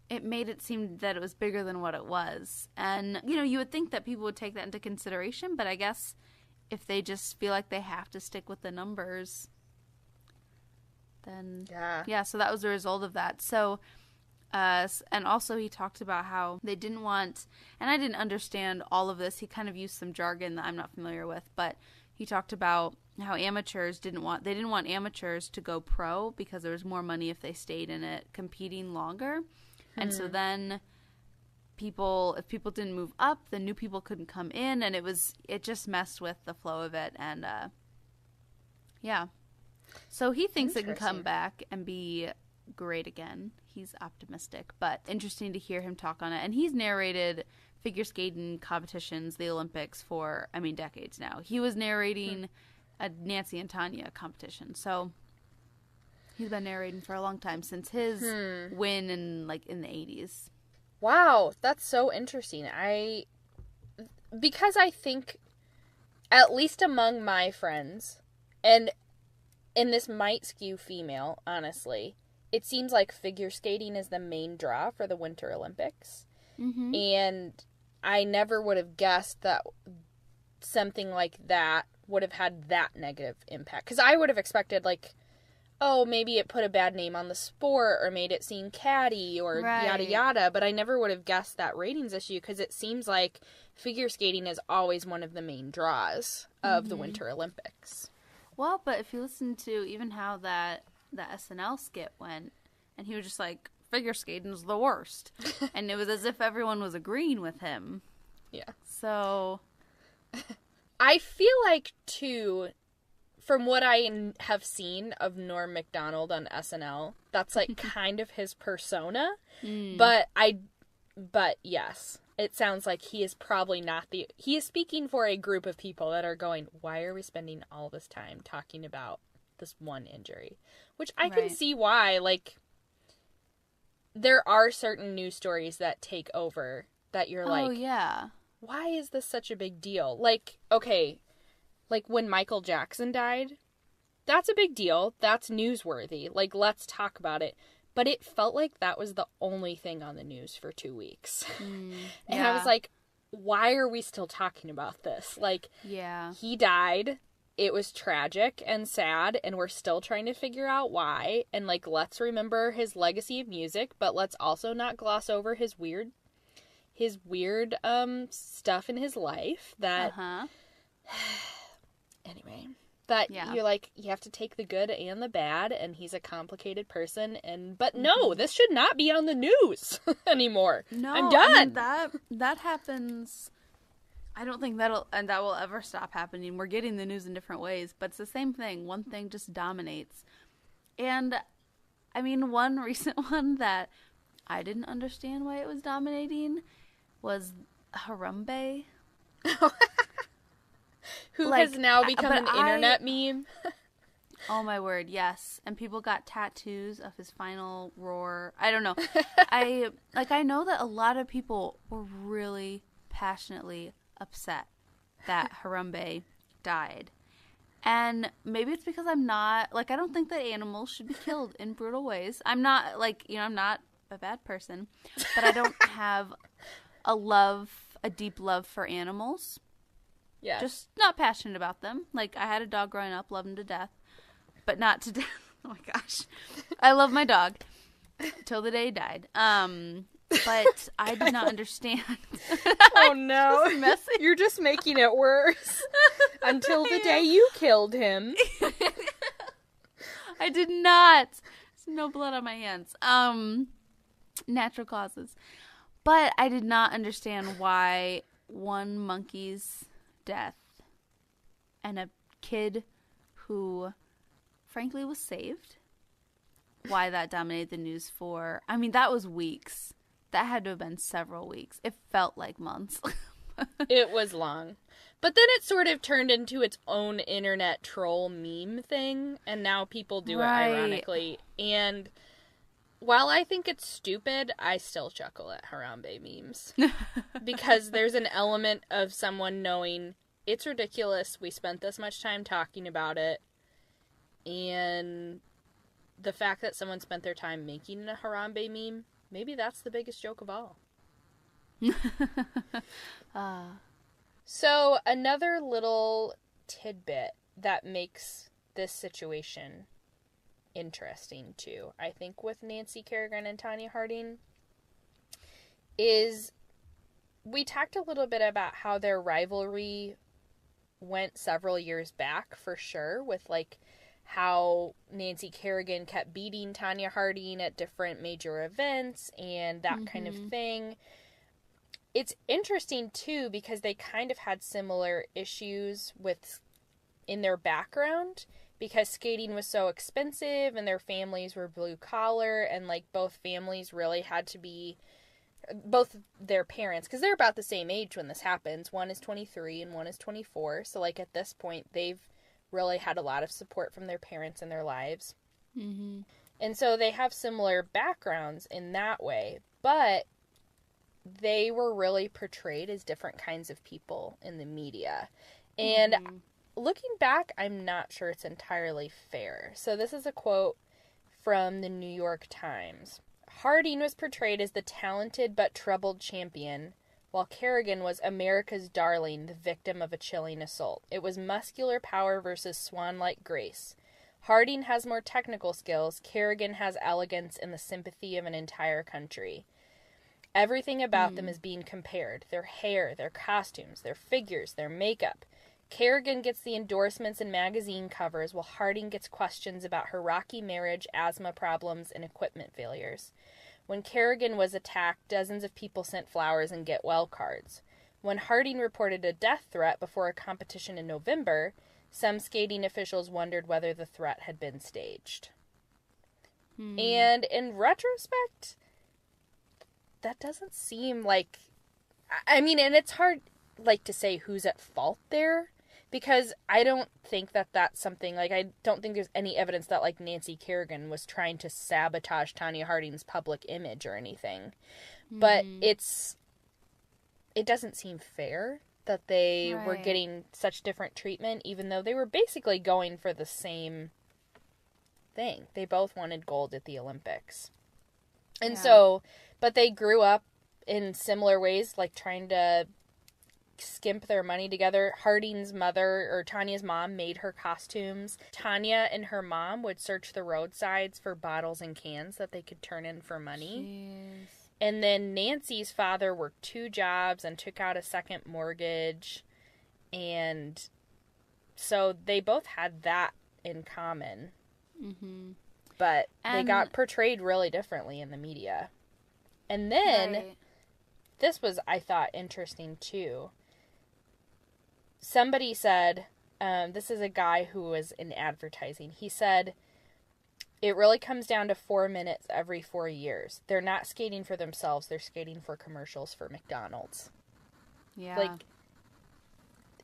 It made it seem that it was bigger than what it was. And, you would think that people would take that into consideration, but I guess if they just feel like they have to stick with the numbers, then yeah, so that was the result of that. So and also he talked about how they didn't want, and I didn't understand all of this, he kind of used some jargon that I'm not familiar with, but he talked about how amateurs didn't want amateurs to go pro because there was more money if they stayed in it competing longer. And so then if people didn't move up, then new people couldn't come in, and it just messed with the flow of it. And yeah, so he thinks it can come back and be great again. He's optimistic, but interesting to hear him talk on it. And he's narrated figure skating competitions, the Olympics, for, decades now. He was narrating a Nancy and Tonya competition. So he's been narrating for a long time, since his win in the 80s. Wow, that's so interesting. Because I think, at least among my friends, and this might skew female, honestly, it seems like figure skating is the main draw for the Winter Olympics. Mm-hmm. And I never would have guessed that something like that would have had that negative impact. Because I would have expected, maybe it put a bad name on the sport or made it seem catty or yada yada. But I never would have guessed that ratings issue, because it seems like figure skating is always one of the main draws of the Winter Olympics. Well, but if you listen to even how the SNL skit went, and he was just like, figure skating's the worst. And it was as if everyone was agreeing with him. Yeah. So I feel like, too, from what I have seen of Norm Macdonald on SNL, that's kind of his persona. But yes, it sounds like he is probably not he is speaking for a group of people that are going, why are we spending all this time talking about this one injury? Which I can see why, there are certain news stories that take over that you're oh, yeah. Why is this such a big deal? When Michael Jackson died, that's a big deal. That's newsworthy. Let's talk about it. But it felt like that was the only thing on the news for 2 weeks. And I was like, why are we still talking about this? Yeah. He died. It was tragic and sad, and we're still trying to figure out why. And, let's remember his legacy of music, but let's also not gloss over his weird stuff in his life that... Anyway, that you're you have to take the good and the bad, and he's a complicated person, but no, this should not be on the news anymore. No, I'm done. That happens. I don't think that will ever stop happening. We're getting the news in different ways, but it's the same thing. One thing just dominates. And one recent one that I didn't understand why it was dominating was Harambe. Who has now become an internet meme. Oh my word, yes. And people got tattoos of his final roar. I don't know. I know that a lot of people were really passionately upset that Harambe died. And maybe it's because I'm not, I don't think that animals should be killed in brutal ways. I'm not, I'm not a bad person, but I don't have a deep love for animals. Yeah. Just not passionate about them. I had a dog growing up, loved him to death, but not to death. Oh my gosh. I love my dog till the day he died. But I did not understand. Oh no. You're just making it worse. Until the day you killed him. I did not. There's no blood on my hands. Natural causes. But I did not understand why one monkey's death and a kid who frankly was saved, why that dominated the news for, that was weeks. That had to have been several weeks. It felt like months. It was long. But then it sort of turned into its own internet troll meme thing, and now people do it ironically. And while I think it's stupid, I still chuckle at Harambe memes. Because there's an element of someone knowing, it's ridiculous, we spent this much time talking about it, and the fact that someone spent their time making a Harambe meme, maybe that's the biggest joke of all. So, another little tidbit that makes this situation interesting, too, I think, with Nancy Kerrigan and Tonya Harding, is we talked a little bit about how their rivalry went several years back, for sure, with, how Nancy Kerrigan kept beating Tonya Harding at different major events and that kind of thing. It's interesting, too, because they kind of had similar issues in their background, because skating was so expensive and their families were blue collar, and like both families really had to be, both their parents, because they're about the same age when this happens. One is 23 and one is 24. So like at this point, they've really had a lot of support from their parents in their lives. Mm-hmm. And so they have similar backgrounds in that way, but they were really portrayed as different kinds of people in the media. And looking back, I'm not sure it's entirely fair. So this is a quote from the New York Times. Harding was portrayed as the talented but troubled champion, while Kerrigan was America's darling, the victim of a chilling assault. It was muscular power versus swan-like grace. Harding has more technical skills. Kerrigan has elegance and the sympathy of an entire country. Everything about them is being compared. Their hair, their costumes, their figures, their makeup. Kerrigan gets the endorsements and magazine covers, while Harding gets questions about her rocky marriage, asthma problems, and equipment failures. When Kerrigan was attacked, dozens of people sent flowers and get well cards. When Harding reported a death threat before a competition in November, some skating officials wondered whether the threat had been staged. And in retrospect, that doesn't seem like... I mean, and it's hard, like, to say who's at fault there, because I don't think that that's something, like, I don't think there's any evidence that, like, Nancy Kerrigan was trying to sabotage Tonya Harding's public image or anything. But it doesn't seem fair that they were getting such different treatment, even though they were basically going for the same thing. They both wanted gold at the Olympics. And so, but they grew up in similar ways, like trying to skimp their money together. Harding's mother, or Tanya's mom, made her costumes. Tonya and her mom would search the roadsides for bottles and cans that they could turn in for money. Jeez. And then Nancy's father worked 2 jobs and took out a second mortgage. And so they both had that in common. Mm-hmm. But they got portrayed really differently in the media. And then, this was, I thought, interesting too. Somebody said, this is a guy who was in advertising. He said, it really comes down to 4 minutes every 4 years. They're not skating for themselves. They're skating for commercials for McDonald's. Yeah. Like,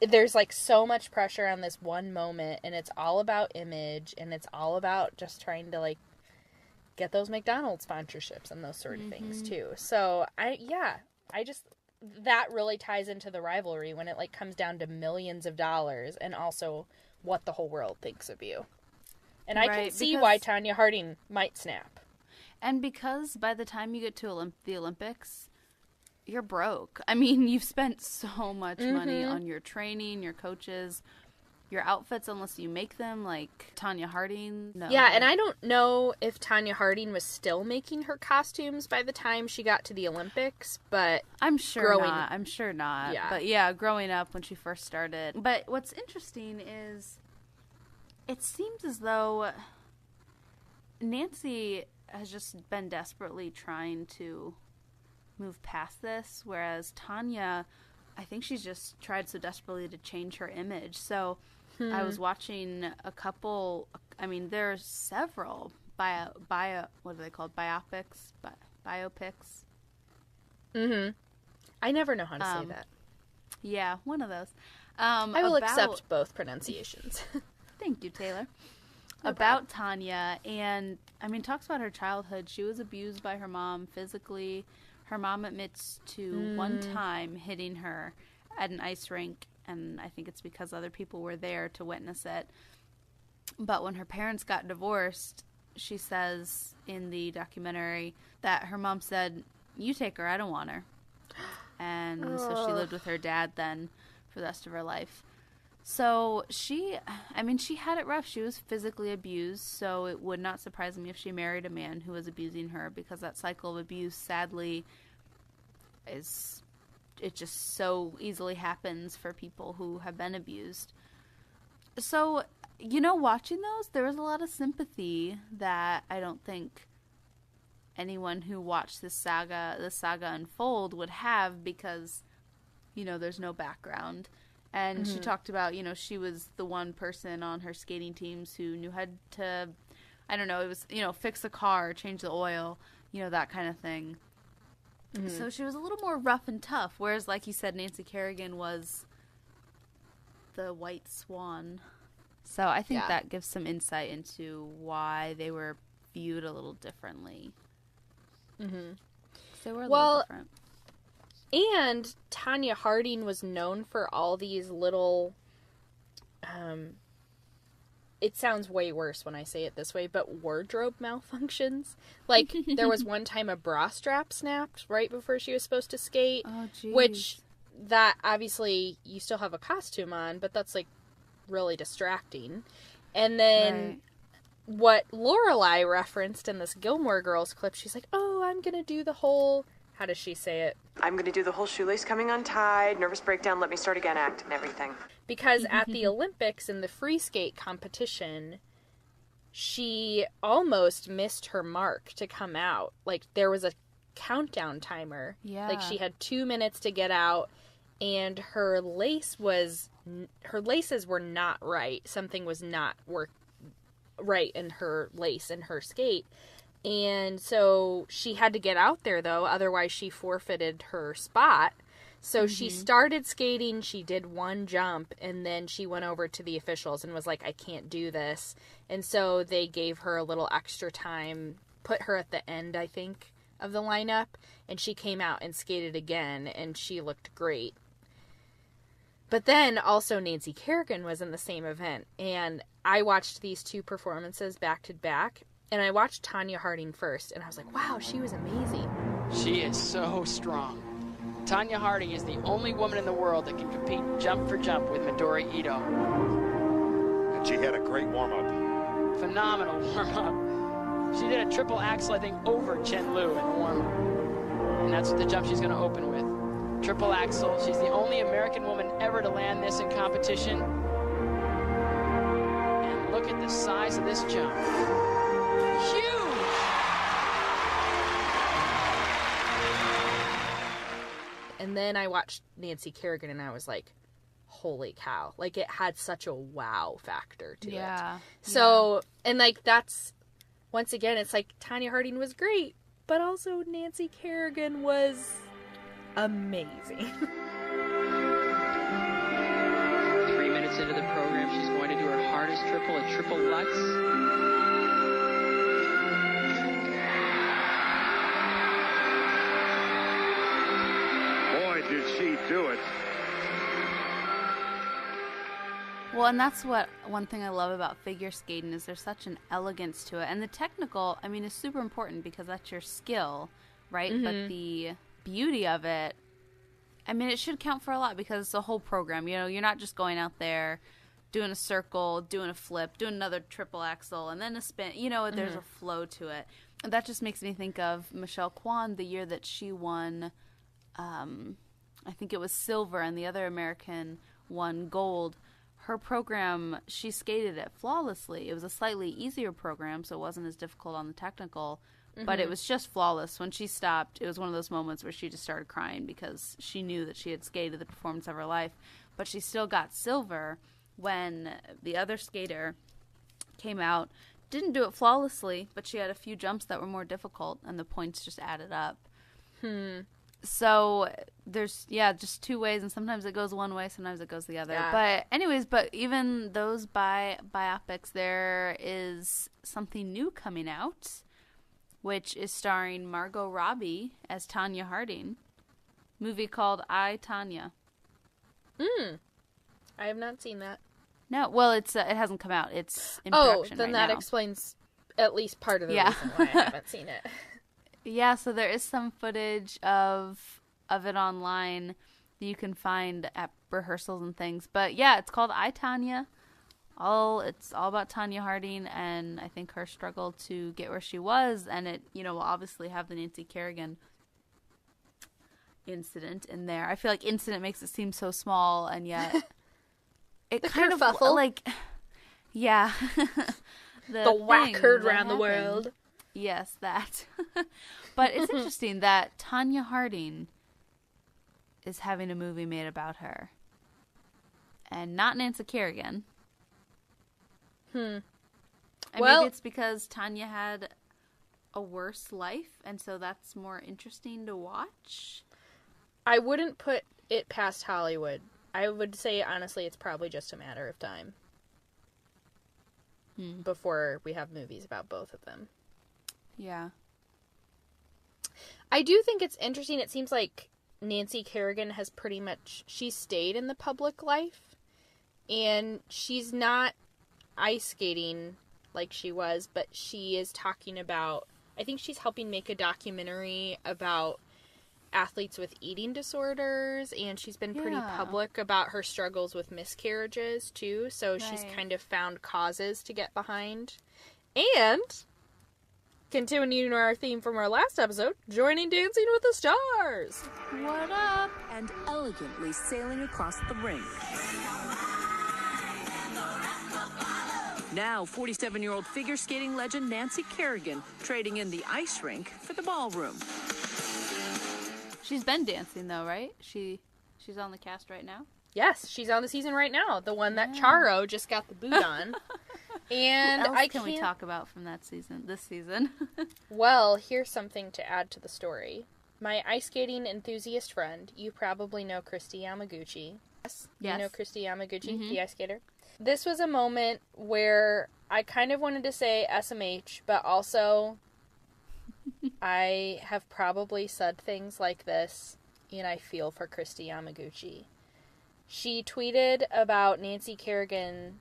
there's, like, so much pressure on this one moment, and it's all about image, and it's all about just trying to, like, get those McDonald's sponsorships and those sort of things, too. So, that really ties into the rivalry when it, like, comes down to millions of dollars and also what the whole world thinks of you. And I can see why Tonya Harding might snap. And because by the time you get to the Olympics, you're broke. I mean, you've spent so much money on your training, your coaches, your outfits, unless you make them, like Tonya Harding. No. Yeah, and I don't know if Tonya Harding was still making her costumes by the time she got to the Olympics, but I'm sure not. I'm sure not. Yeah. But yeah, growing up when she first started. But what's interesting is it seems as though Nancy has just been desperately trying to move past this, whereas Tonya, I think she's just tried so desperately to change her image. So I was watching a couple, I mean, there's several what are they called? Biopics? Biopics? I never know how to say that. Yeah, one of those. I will accept both pronunciations. Thank you, Taylor. About Tonya, and, I mean, talks about her childhood. She was abused by her mom physically. Her mom admits to one time hitting her at an ice rink, and I think it's because other people were there to witness it. But when her parents got divorced, she says in the documentary that her mom said, "You take her, I don't want her." And so she lived with her dad then for the rest of her life. So she had it rough. She was physically abused, so it would not surprise me if she married a man who was abusing her, because that cycle of abuse, sadly, it just so easily happens for people who have been abused. So, watching those, there was a lot of sympathy that I don't think anyone who watched this saga unfold would have, because, there's no background. And she talked about, you know, she was the one person on her skating teams who knew how to, I don't know, it was, you know, fix a car, change the oil, you know, that kind of thing. So she was a little more rough and tough, whereas, like you said, Nancy Kerrigan was the white swan. So I think that gives some insight into why they were viewed a little differently. They were a little different. And Tonya Harding was known for all these little, it sounds way worse when I say it this way, but wardrobe malfunctions. Like, there was one time a bra strap snapped right before she was supposed to skate. Oh, geez. Which, that, obviously, you still have a costume on, but that's, like, really distracting. And then what Lorelai referenced in this Gilmore Girls clip, she's like, oh, I'm gonna do the whole, how does she say it? I'm going to do the whole shoelace coming untied, nervous breakdown, let me start again act and everything. Because at the Olympics in the free skate competition, she almost missed her mark to come out. Like, there was a countdown timer. Yeah. Like, she had 2 minutes to get out, and her laces were not right. Something was not right in her lace and her skate. And so she had to get out there, though, otherwise she forfeited her spot. So she started skating, she did one jump, and then she went over to the officials and was like, I can't do this. And so they gave her a little extra time, put her at the end, I think, of the lineup, and she came out and skated again, and she looked great. But then also Nancy Kerrigan was in the same event, and I watched these two performances back to back, and I watched Tonya Harding first, and I was like, wow, she was amazing. She is so strong. Tonya Harding is the only woman in the world that can compete jump for jump with Midori Ito. And she had a great warm-up. Phenomenal warm-up. She did a triple axel, I think, over Chen Lu in the warm-up. And that's the jump she's going to open with. Triple axel. She's the only American woman ever to land this in competition. And look at the size of this jump. Huge! And then I watched Nancy Kerrigan, and I was like, holy cow. Like, it had such a wow factor to it. So, and, like, that's, once again, it's like, Tonya Harding was great, but also Nancy Kerrigan was amazing. 3 minutes into the program, she's going to do her hardest triple, a triple Lutz. Did she do it? Well, and that's what one thing I love about figure skating is there's such an elegance to it. And the technical, I mean, is super important because that's your skill, right? But the beauty of it, I mean, it should count for a lot because it's a whole program. You know, you're not just going out there doing a circle, doing a flip, doing another triple axel, and then a spin. You know, there's a flow to it. And that just makes me think of Michelle Kwan, the year that she won, I think it was silver, and the other American won gold. Her program, she skated it flawlessly. It was a slightly easier program, so it wasn't as difficult on the technical, but it was just flawless. When she stopped, it was one of those moments where she just started crying because she knew that she had skated the performance of her life, but she still got silver when the other skater came out. Didn't do it flawlessly, but she had a few jumps that were more difficult, and the points just added up. So there's, just two ways, and sometimes it goes one way, sometimes it goes the other. Yeah. But anyways, even those biopics, there is something new coming out, which is starring Margot Robbie as Tonya Harding. Movie called I, Tonya. I have not seen that. No, well, it hasn't come out. It's in production then right that now. explains at least part of the reason why I haven't seen it. Yeah, so there is some footage of it online that you can find at rehearsals and things. But yeah, it's called I, Tonya. It's all about Tonya Harding and I think her struggle to get where she was, and it, will obviously have the Nancy Kerrigan incident in there. I feel like incident makes it seem so small, and yet it kind of like, yeah. the whack heard around the world. Yes, that. But it's interesting that Tonya Harding is having a movie made about her. and not Nancy Kerrigan. And Well- maybe it's because Tonya had a worse life, and so that's more interesting to watch. I wouldn't put it past Hollywood. I would say, honestly, it's probably just a matter of time before we have movies about both of them. Yeah. I do think it's interesting. It seems like Nancy Kerrigan has pretty much, she's stayed in the public life, and she's not ice skating like she was, but she is talking about, I think she's helping make a documentary about athletes with eating disorders, and she's been pretty public about her struggles with miscarriages too, so she's kind of found causes to get behind. And continuing our theme from our last episode, joining Dancing with the Stars. What up? And elegantly sailing across the rink. Now, 47-year-old figure skating legend Nancy Kerrigan trading in the ice rink for the ballroom. She's been dancing, though, right? She's on the cast right now? Yes, she's on the season right now. The one that Charo just got the boot on. And What else can we talk about from that season? This season? Well, here's something to add to the story. My ice skating enthusiast friend, you probably know Christy Yamaguchi. Yes. You know Christy Yamaguchi, the ice skater. This was a moment where I kind of wanted to say SMH, but also I have probably said things like this, and I feel for Christy Yamaguchi. She tweeted about Nancy Kerrigan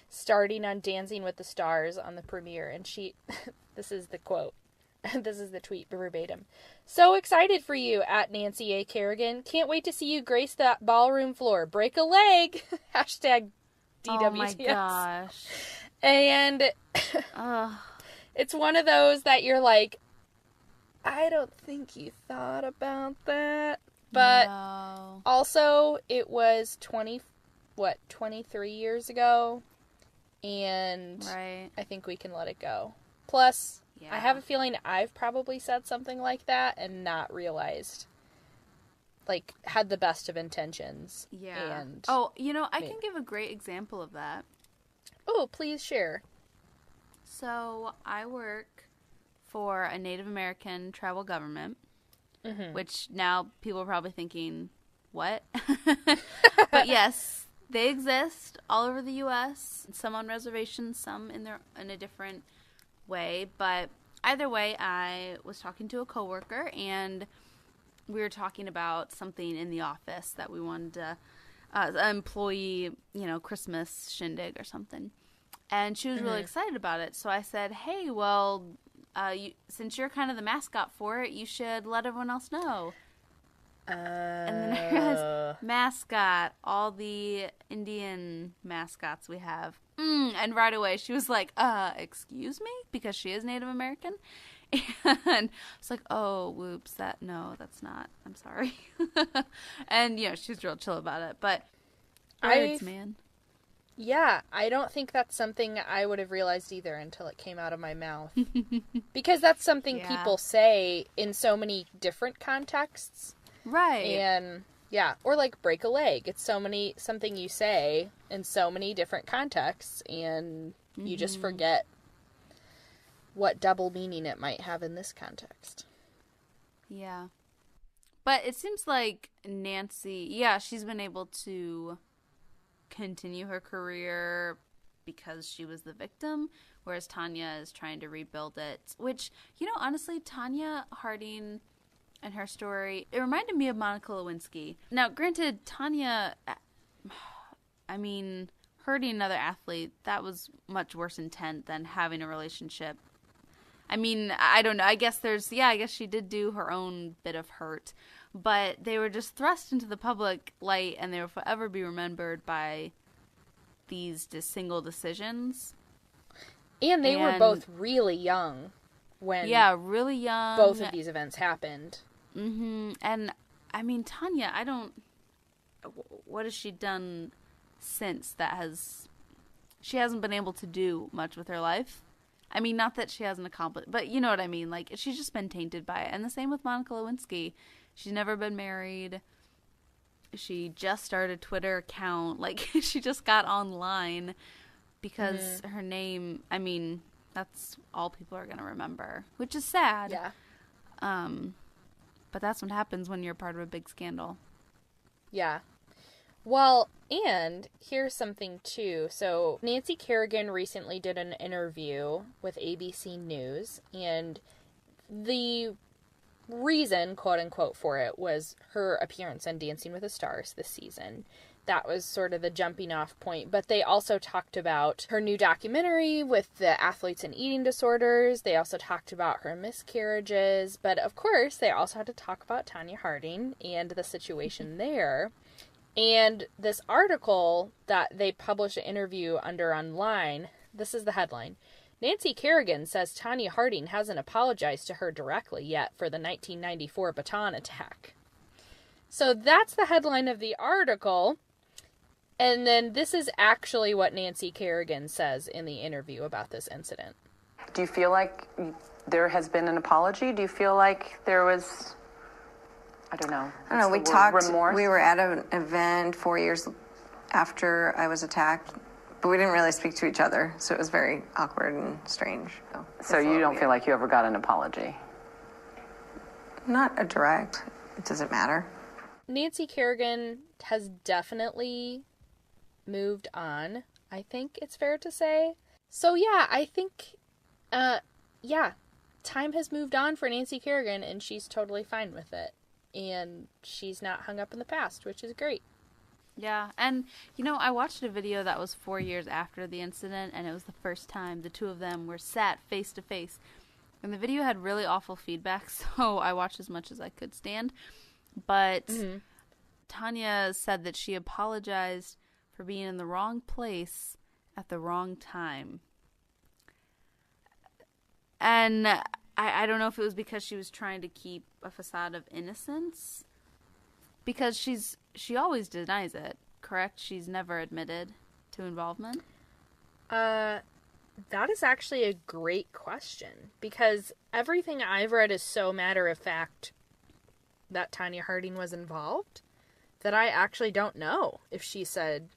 starting on Dancing with the Stars on the premiere, and she, this is the quote, this is the tweet verbatim. "So excited for you, at Nancy A. Kerrigan. Can't wait to see you grace that ballroom floor. Break a leg." Hashtag DWTS. Oh my gosh. And it's one of those that you're like, I don't think you thought about that. But also, it was 23 years ago. And I think we can let it go. Plus, I have a feeling I've probably said something like that and not realized, like, had the best of intentions. Yeah. And I can give a great example of that. Oh, please share. So, I work for a Native American tribal government, which now people are probably thinking, what? But yes, they exist all over the U.S., some on reservations, some in a different way. But either way, I was talking to a coworker, and we were talking about something in the office that we wanted to, an employee, Christmas shindig or something. And she was really excited about it. So I said, hey, well, since you're kind of the mascot for it, you should let everyone else know. And then I realized, mascot, all the Indian mascots we have. And right away she was like, excuse me? Because she is Native American. And it's like, oh, whoops, that's not, I'm sorry. And, she's real chill about it. But words, man. Yeah, I don't think that's something I would have realized either until it came out of my mouth. Because that's something people say in so many different contexts. Right. And, or like break a leg. It's something you say in so many different contexts, and you just forget what double meaning it might have in this context. Yeah. But it seems like Nancy, she's been able to continue her career because she was the victim, whereas Tonya is trying to rebuild it. Which, honestly, Tonya Harding and her story, it reminded me of Monica Lewinsky. Now, granted, Tonya, hurting another athlete, that was much worse intent than having a relationship. I don't know. I guess she did do her own bit of hurt. But they were just thrust into the public light, and they will forever be remembered by these single decisions. And they were both really young when really young. Both of these events happened. And, Tonya, what has she done since she hasn't been able to do much with her life? Not that she hasn't accomplished, but you know what I mean? Like, she's just been tainted by it. And the same with Monica Lewinsky. She's never been married. She just started a Twitter account. Like, she just got online because her name, I mean, that's all people are going to remember, which is sad. Yeah. But that's what happens when you're part of a big scandal. Yeah. Well, and here's something, too. So, Nancy Kerrigan recently did an interview with ABC News, and the reason, quote-unquote, for it was her appearance on Dancing with the Stars this season. That was sort of the jumping-off point. But they also talked about her new documentary with the athletes and eating disorders. They also talked about her miscarriages. But, of course, they also had to talk about Tonya Harding and the situation there. And this article that they published an interview under online, this is the headline. Nancy Kerrigan says Tonya Harding hasn't apologized to her directly yet for the 1994 baton attack. So that's the headline of the article. And then this is actually what Nancy Kerrigan says in the interview about this incident. Do you feel like there has been an apology? Do you feel like there was, I don't know. I don't know, we talked, remorse? We were at an event 4 years after I was attacked, but we didn't really speak to each other, so it was very awkward and strange. So you don't feel like you ever got an apology? Not a direct. It doesn't matter. Nancy Kerrigan has definitely moved on, I think it's fair to say. So yeah, I think, time has moved on for Nancy Kerrigan, and she's totally fine with it. And she's not hung up in the past, which is great. Yeah, and, you know, I watched a video that was 4 years after the incident, and it was the first time the two of them were sat face to face. And the video had really awful feedback, so I watched as much as I could stand. But Tonya said that she apologized for being in the wrong place at the wrong time. And I don't know if it was because she was trying to keep a facade of innocence. Because she always denies it, correct? She's never admitted to involvement? That is actually a great question. Because everything I've read is so matter-of-fact that Tonya Harding was involved that I actually don't know if she said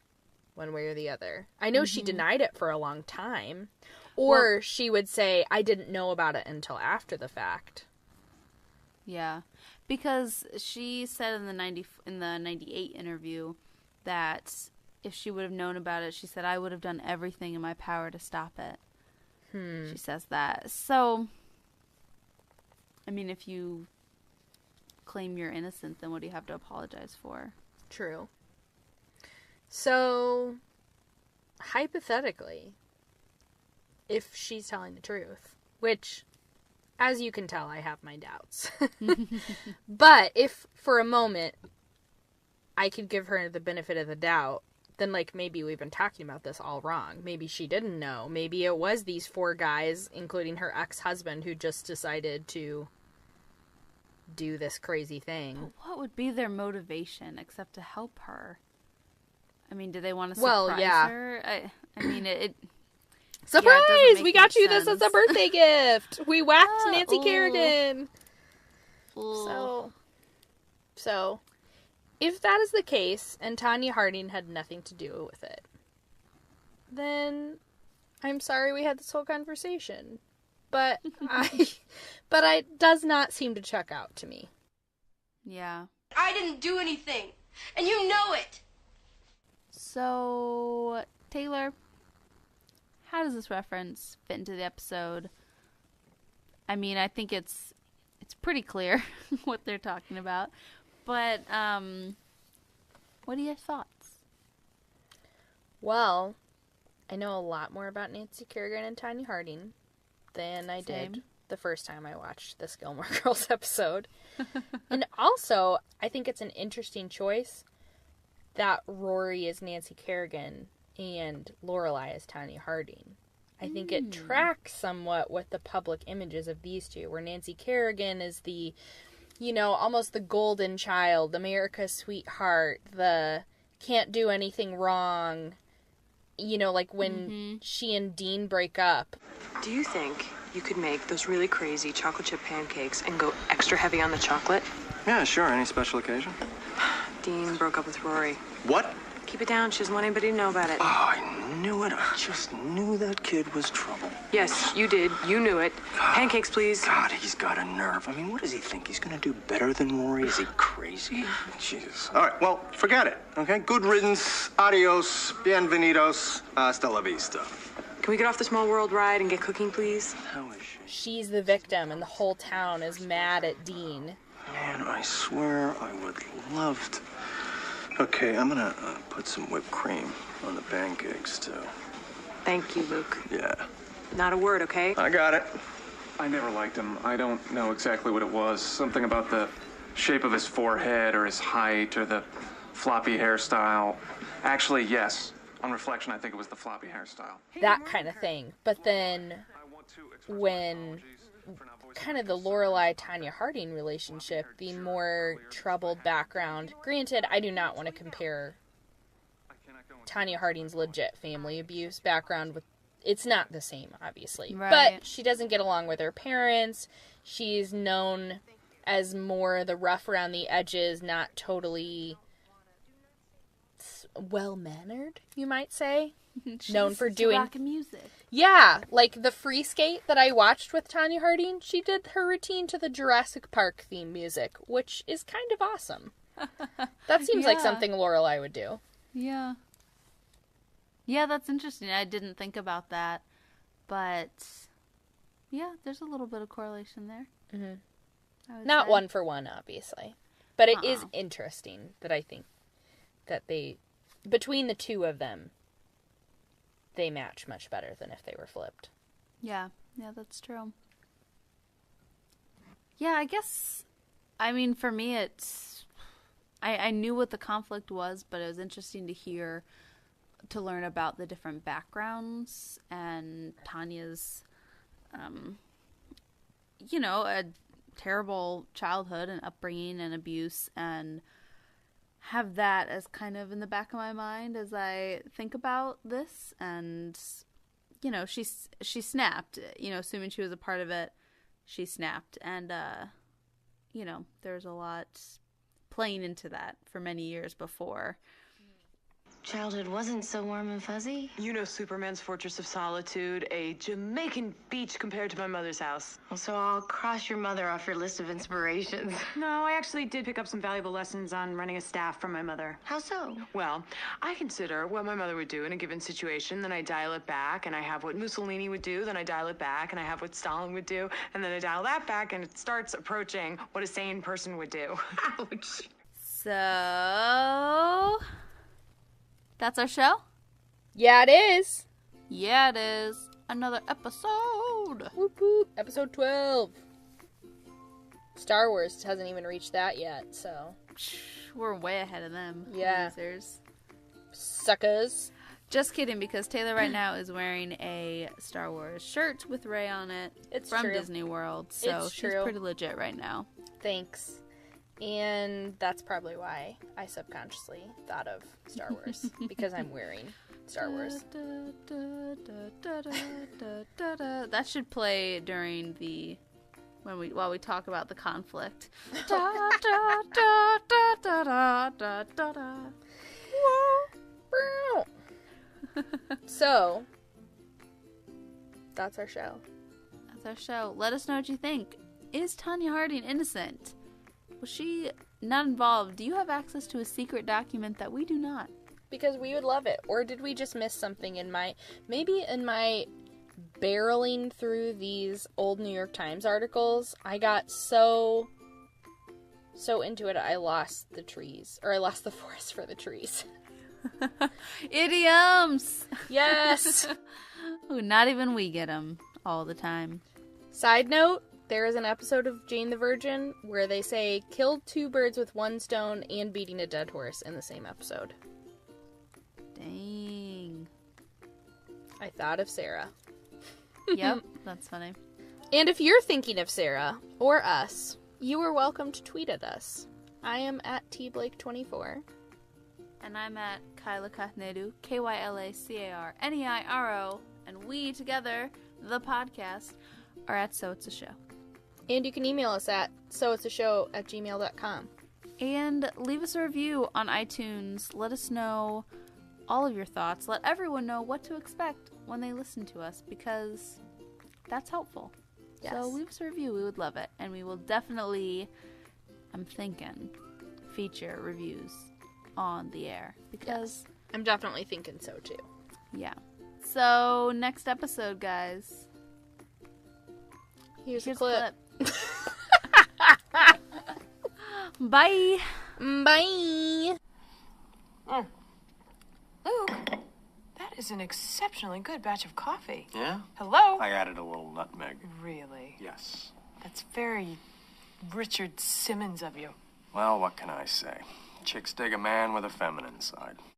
one way or the other. I know she denied it for a long time. Or she would say, I didn't know about it until after the fact. Yeah. Because she said in the 98 interview that if she would have known about it, she said, I would have done everything in my power to stop it. She says that. So, I mean, if you claim you're innocent, then what do you have to apologize for? True. So, hypothetically, if she's telling the truth, which, as you can tell, I have my doubts. But if, for a moment, I could give her the benefit of the doubt, then, like, maybe we've been talking about this all wrong. Maybe she didn't know. Maybe it was these 4 guys, including her ex-husband, who just decided to do this crazy thing. But what would be their motivation except to help her? I mean, do they want to surprise her? I mean, it surprise! Yeah, we got you this as a birthday gift. We whacked Nancy Kerrigan. So, if that is the case, and Tonya Harding had nothing to do with it, then I'm sorry we had this whole conversation. But it does not seem to check out to me. Yeah. I didn't do anything, and you know it. So, Taylor, how does this reference fit into the episode? I mean, I think it's pretty clear what they're talking about. But, what are your thoughts? Well, I know a lot more about Nancy Kerrigan and Tonya Harding than I did the first time I watched this Gilmore Girls episode. And also, I think it's an interesting choice that Rory is Nancy Kerrigan and Lorelai is Tonya Harding. I think it tracks somewhat with the public images of these two, where Nancy Kerrigan is the, you know, almost the golden child, America's sweetheart, the can't do anything wrong, you know, like when she and Dean break up. Do you think you could make those really crazy chocolate chip pancakes and go extra heavy on the chocolate? Yeah, sure. Any special occasion? Dean broke up with Rory. What? Keep it down. She doesn't want anybody to know about it. Oh, I knew it. I just knew that kid was trouble. Yes, you did. You knew it. Pancakes, please. God, he's got a nerve. I mean, what does he think? He's gonna do better than Rory? Is he crazy? Jesus. All right, well, forget it, okay? Good riddance. Adios. Bienvenidos. Hasta la vista. Can we get off the small world ride and get cooking, please? How is she? She's the victim, and the whole town is mad at Dean. Man, I swear I would love to. Okay, I'm gonna put some whipped cream on the pancakes, too. Thank you, Luke. Yeah. Not a word, okay? I got it. I never liked him. I don't know exactly what it was. Something about the shape of his forehead or his height or the floppy hairstyle. Actually, yes. On reflection, I think it was the floppy hairstyle. That kind of thing. But then when kind of the Lorelai Tonya Harding relationship, the more troubled background. Granted, I do not want to compare Tonya Harding's legit family abuse background with. It's not the same, obviously. Right. But she doesn't get along with her parents. She's known as more the rough around the edges, not totally well-mannered, you might say. Known for doing rock and music. Yeah, like the free skate that I watched with Tonya Harding, she did her routine to the Jurassic Park theme music, which is kind of awesome. That seems like something Lorelai would do. Yeah. Yeah, that's interesting. I didn't think about that. But, yeah, there's a little bit of correlation there. Mm-hmm. Not one for one, obviously. But it is interesting that I think that they, between the two of them, they match much better than if they were flipped. Yeah, that's true. Yeah, I guess, I mean, for me, it's, I knew what the conflict was, but it was interesting to learn about the different backgrounds and Tanya's, a terrible childhood and upbringing and abuse, and have that as kind of in the back of my mind as I think about this. And, she snapped, assuming she was a part of it, she snapped. And, there's a lot playing into that for many years before. Childhood wasn't so warm and fuzzy. You know Superman's Fortress of Solitude, a Jamaican beach compared to my mother's house. Well, so I'll cross your mother off your list of inspirations. No, I actually did pick up some valuable lessons on running a staff from my mother. How so? Well, I consider what my mother would do in a given situation, then I dial it back, and I have what Mussolini would do, then I dial it back, and I have what Stalin would do, and then I dial that back, and it starts approaching what a sane person would do. Ouch. So, that's our show? Yeah, it is. Yeah, it is. Another episode. Whoop, whoop. Episode 12. Star Wars hasn't even reached that yet, so. We're way ahead of them. Yeah. Losers. Suckers. Just kidding, because Taylor right now is wearing a Star Wars shirt with Rey on it. It's from true. Disney World, so she's pretty legit right now. Thanks. And that's probably why I subconsciously thought of Star Wars, because I'm wearing Star Wars. That should play during while we talk about the conflict. So, that's our show. That's our show. Let us know what you think. Is Tonya Harding innocent? Was she not involved? Do you have access to a secret document that we do not? Because we would love it. Or did we just miss something in my barreling through these old New York Times articles? I got so into it, I lost the trees. Or I lost the forest for the trees. Idioms! Yes! Ooh, not even we get them all the time. Side note, there is an episode of Jane the Virgin where they say, killed 2 birds with 1 stone and beating a dead horse in the same episode. Dang. I thought of Sarah. Yep, that's funny. And if you're thinking of Sarah, or us, you are welcome to tweet at us. I am at tblake24. And I'm at Kyla Kahnedu, KYLACARNEIRO, and we together, the podcast, are at So It's a Show. And you can email us at soitsashow@gmail.com. And leave us a review on iTunes. Let us know all of your thoughts. Let everyone know what to expect when they listen to us, because that's helpful. Yes. So leave us a review. We would love it. And we will definitely, I'm thinking, feature reviews on the air. Because I'm definitely thinking so too. Yeah. So next episode, guys. Here's a clip. Bye. Bye. Luke, that is an exceptionally good batch of coffee. Yeah? Hello? I added a little nutmeg. Really? Yes. That's very Richard Simmons of you. Well, what can I say? Chicks dig a man with a feminine side.